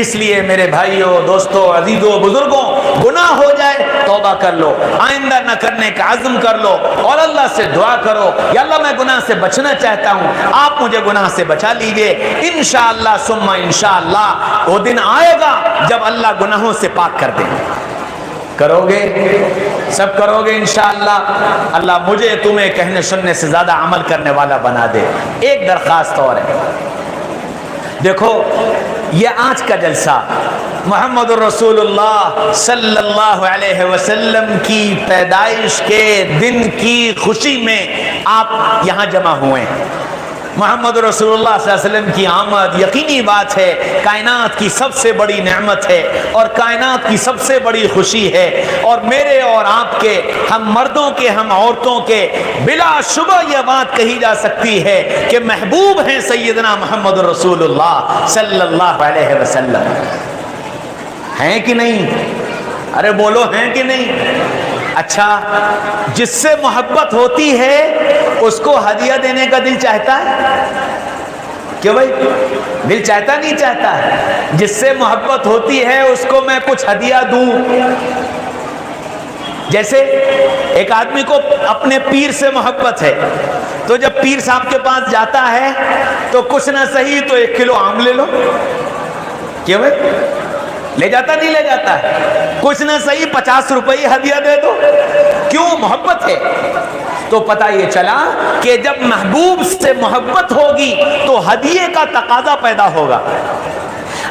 S1: اس لیے میرے بھائیوں، دوستوں، عزیزوں، بزرگوں، گناہ ہو جائے توبہ کر لو، آئندہ نہ کرنے کا عزم کر لو، اور اللہ سے دعا کرو یا اللہ میں گناہ سے بچنا چاہتا ہوں، آپ مجھے گناہ سے بچا لیجئے۔ انشاءاللہ ثم انشاءاللہ وہ دن آئے گا جب اللہ گناہوں سے پاک کر دیں گے۔ کرو گے؟ سب کرو گے انشاءاللہ؟ اللہ مجھے تمہیں کہنے سننے سے زیادہ عمل کرنے والا بنا دے۔ ایک درخواست اور ہے، دیکھو یہ آج کا جلسہ محمد الرسول اللہ صلی اللہ علیہ وسلم کی پیدائش کے دن کی خوشی میں آپ یہاں جمع ہوئے ہیں۔ محمد رسول اللہ صلی اللہ علیہ وسلم کی آمد یقینی بات ہے کائنات کی سب سے بڑی نعمت ہے اور کائنات کی سب سے بڑی خوشی ہے، اور میرے اور آپ کے، ہم مردوں کے، ہم عورتوں کے بلا شبہ یہ بات کہی جا سکتی ہے کہ محبوب ہیں سیدنا محمد رسول اللہ صلی اللہ علیہ وسلم۔ ہیں کہ نہیں؟ ارے بولو ہیں کہ نہیں؟ اچھا، جس سے محبت ہوتی ہے اس کو ہدیہ دینے کا دل چاہتا ہے؟ کیوں بھائی؟ دل چاہتا نہیں چاہتا ہے؟ جس سے محبت ہوتی ہے اس کو میں کچھ ہدیہ دوں۔ جیسے ایک آدمی کو اپنے پیر سے محبت ہے تو جب پیر صاحب کے پاس جاتا ہے تو کچھ نہ صحیح تو 1 کلو آم لے لو۔ کیوں بھائی؟ لے جاتا نہیں لے جاتا ہے؟ کچھ نہ صحیح 50 روپے ہدیہ دے دو، کیوں؟ محبت ہے۔ تو پتہ یہ چلا کہ جب محبوب سے محبت ہوگی تو ہدیے کا تقاضا پیدا ہوگا۔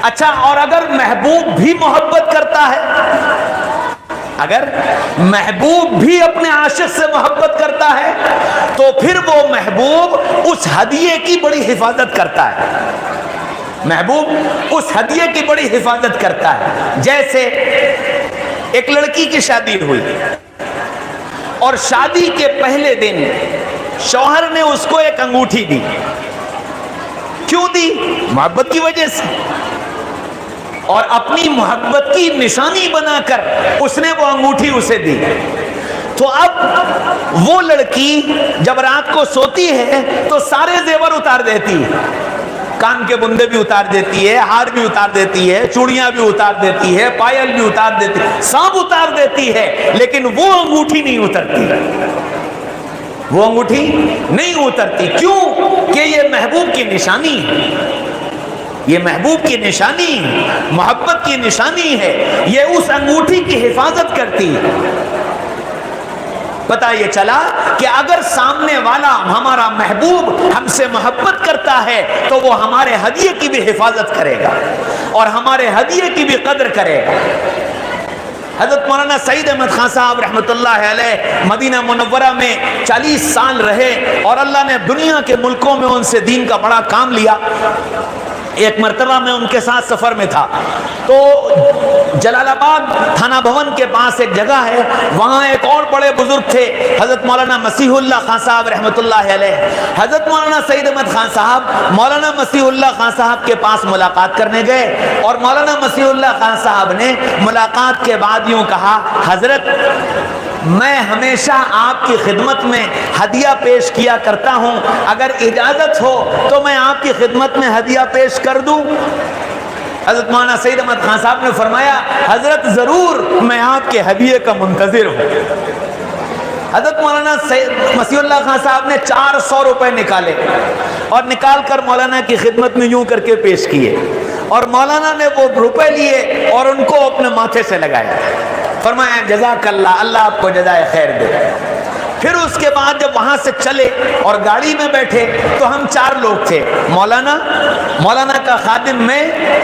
S1: اچھا، اور اگر محبوب بھی محبت کرتا ہے، اگر محبوب بھی اپنے عاشق سے محبت کرتا ہے تو پھر وہ محبوب اس ہدیے کی بڑی حفاظت کرتا ہے، محبوب اس ہدیے کی بڑی حفاظت کرتا ہے۔ جیسے ایک لڑکی کی شادی ہوئی اور شادی کے پہلے دن شوہر نے اس کو ایک انگوٹھی دی۔ کیوں دی؟ محبت کی وجہ سے، اور اپنی محبت کی نشانی بنا کر اس نے وہ انگوٹھی اسے دی۔ تو اب وہ لڑکی جب رات کو سوتی ہے تو سارے زیور اتار دیتی ہے، کان کے بندے بھی اتار دیتی ہے، ہار بھی اتار دیتی ہے، چوڑیاں بھی اتار دیتی ہے، پائل بھی اتار دیتی ہے، سب اتار دیتی ہے، لیکن وہ انگوٹھی نہیں اترتی، وہ انگوٹھی نہیں اترتی۔ کیوں؟ کہ یہ محبوب کی نشانی ہے، یہ محبوب کی نشانی ہے، محبت کی نشانی ہے، یہ اس انگوٹھی کی حفاظت کرتی ہے۔ پتہ یہ چلا کہ اگر سامنے والا ہمارا محبوب ہم سے محبت کرتا ہے تو وہ ہمارے ہدیے کی بھی حفاظت کرے گا اور ہمارے ہدیے کی بھی قدر کرے گا۔ حضرت مولانا سعید احمد خان صاحب رحمۃ اللہ علیہ مدینہ منورہ میں 40 سال رہے اور اللہ نے دنیا کے ملکوں میں ان سے دین کا بڑا کام لیا۔ ایک مرتبہ میں ان کے ساتھ سفر میں تھا تو جلال آباد تھانہ بھون کے پاس ایک جگہ ہے، وہاں ایک اور بڑے بزرگ تھے حضرت مولانا مسیح اللہ خان صاحب رحمۃ اللہ علیہ۔ حضرت مولانا سعید احمد خان صاحب مولانا مسیح اللہ خان صاحب کے پاس ملاقات کرنے گئے، اور مولانا مسیح اللہ خان صاحب نے ملاقات کے بعد یوں کہا، حضرت میں ہمیشہ آپ کی خدمت میں ہدیہ پیش کیا کرتا ہوں، اگر اجازت ہو تو میں آپ کی خدمت میں ہدیہ پیش کر دوں؟ حضرت مولانا سعید احمد خان صاحب نے فرمایا، حضرت ضرور، میں آپ کے ہدیے کا منتظر ہوں۔ حضرت مولانا مسیح اللہ خان صاحب نے 400 روپے نکالے اور نکال کر مولانا کی خدمت میں یوں کر کے پیش کیے، اور مولانا نے وہ روپے لیے اور ان کو اپنے ماتھے سے لگایا، فرمایا جزاک اللہ، اللہ آپ کو جزائے خیر دے۔ پھر اس کے بعد جب وہاں سے چلے اور گاڑی میں بیٹھے تو ہم 4 لوگ تھے، مولانا کا خادم میں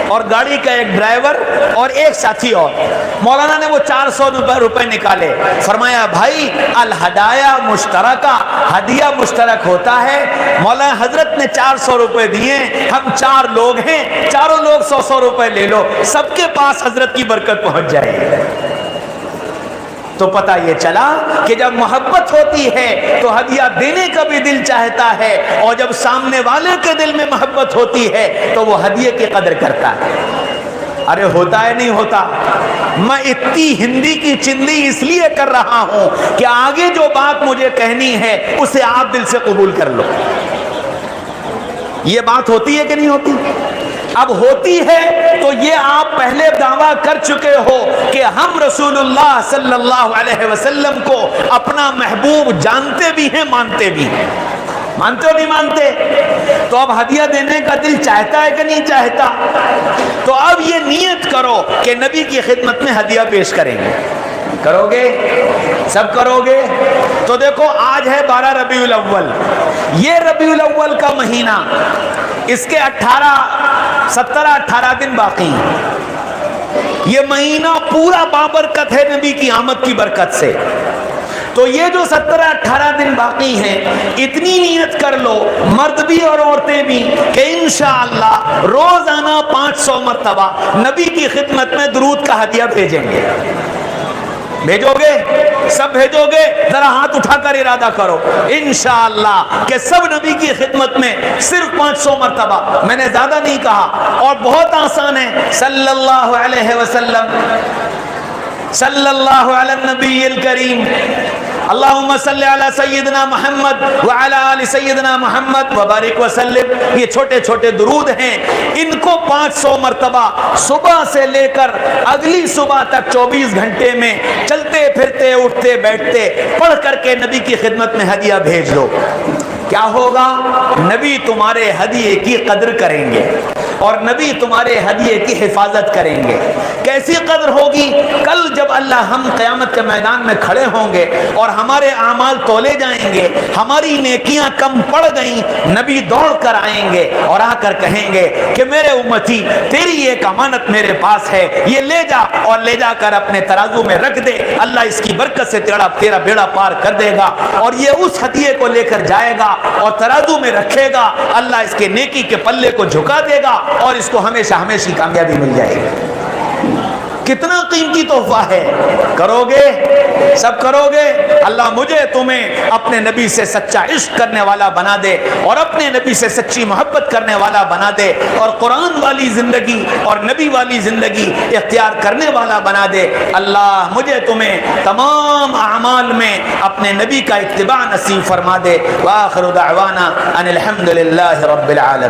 S1: اور گاڑی کا ایک ڈرائیور اور ایک ساتھی اور۔ مولانا نے وہ 400 روپے نکالے، فرمایا بھائی الہدایہ مشترکہ، ہدیہ مشترک ہوتا ہے۔ مولانا حضرت نے 400 روپے دیے، ہم 4 لوگ ہیں، چاروں لوگ 100 روپے لے لو، سب کے پاس حضرت کی برکت پہنچ جائے۔ تو پتہ یہ چلا کہ جب محبت ہوتی ہے تو ہدیہ دینے کا بھی دل چاہتا ہے، اور جب سامنے والے کے دل میں محبت ہوتی ہے تو وہ ہدیے کی قدر کرتا ہے۔ ارے ہوتا ہے نہیں ہوتا؟ میں اتنی ہندی کی چندی اس لیے کر رہا ہوں کہ آگے جو بات مجھے کہنی ہے اسے آپ دل سے قبول کر لو۔ یہ بات ہوتی ہے کہ نہیں ہوتی؟ اب ہوتی ہے تو یہ آپ پہلے دعویٰ کر چکے ہو کہ ہم رسول اللہ صلی اللہ علیہ وسلم کو اپنا محبوب جانتے بھی ہیں، مانتے بھی ہیں۔ مانتے ہو نہیں مانتے؟ تو اب ہدیہ دینے کا دل چاہتا ہے کہ نہیں چاہتا؟ تو اب یہ نیت کرو کہ نبی کی خدمت میں ہدیہ پیش کریں گے۔ کرو گے؟ سب کرو گے؟ تو دیکھو آج ہے 12 ربیع الاول، یہ ربیع الاول کا مہینہ، اس کے 17-18 دن باقی ہیں۔ یہ مہینہ پورا بابرکت ہے نبی کی آمد کی برکت سے۔ تو یہ جو 17-18 دن باقی ہیں، اتنی نیت کر لو مرد بھی اور عورتیں بھی کہ انشاءاللہ روزانہ 500 مرتبہ نبی کی خدمت میں درود کا ہدیہ بھیجیں گے۔ بھیجو گے؟ سب بھیجو گے؟ ذرا ہاتھ اٹھا کر ارادہ کرو انشاءاللہ کہ سب نبی کی خدمت میں صرف 500 مرتبہ، میں نے زیادہ نہیں کہا، اور بہت آسان ہے، صلی اللہ علیہ وسلم، صلی اللہ علی النبی الکریم، اللہم صلی علی سیدنا محمد وعلی آل سیدنا محمد وبارک وسلم۔ یہ چھوٹے چھوٹے درود ہیں، ان کو 500 مرتبہ صبح سے لے کر اگلی صبح تک 24 گھنٹے میں چلتے پھرتے اٹھتے بیٹھتے پڑھ کر کے نبی کی خدمت میں ہدیہ بھیج دو۔ کیا ہوگا؟ نبی تمہارے ہدیے کی قدر کریں گے اور نبی تمہارے ہدیے کی حفاظت کریں گے۔ کیسی قدر ہوگی؟ کل جب اللہ ہم قیامت کے میدان میں کھڑے ہوں گے اور ہمارے اعمال تولے جائیں گے، ہماری نیکیاں کم پڑ گئیں، نبی دوڑ کر آئیں گے اور آ کر کہیں گے کہ میرے امتی تیری ایک امانت میرے پاس ہے، یہ لے جا، اور لے جا کر اپنے ترازو میں رکھ دے، اللہ اس کی برکت سے تیرا بیڑا پار کر دے گا۔ اور یہ اس ہدیے کو لے کر جائے گا اور ترازو میں رکھے گا، اللہ اس کے نیکی کے پلے کو جھکا دے گا اور اس کو ہمیشہ ہمیشہ کامیابی مل جائے گی۔ کتنا قیمتی تحفہ ہے! کرو گے؟ سب کرو گے؟ اللہ مجھے تمہیں اپنے نبی سے سچا عشق کرنے والا بنا دے اور اپنے نبی سے سچی محبت کرنے والا بنا دے، اور قرآن والی زندگی اور نبی والی زندگی اختیار کرنے والا بنا دے۔ اللہ مجھے تمہیں تمام اعمال میں اپنے نبی کا اتباع نصیب فرما دے۔ وآخر دعوانا ان الحمد للہ رب العالمین۔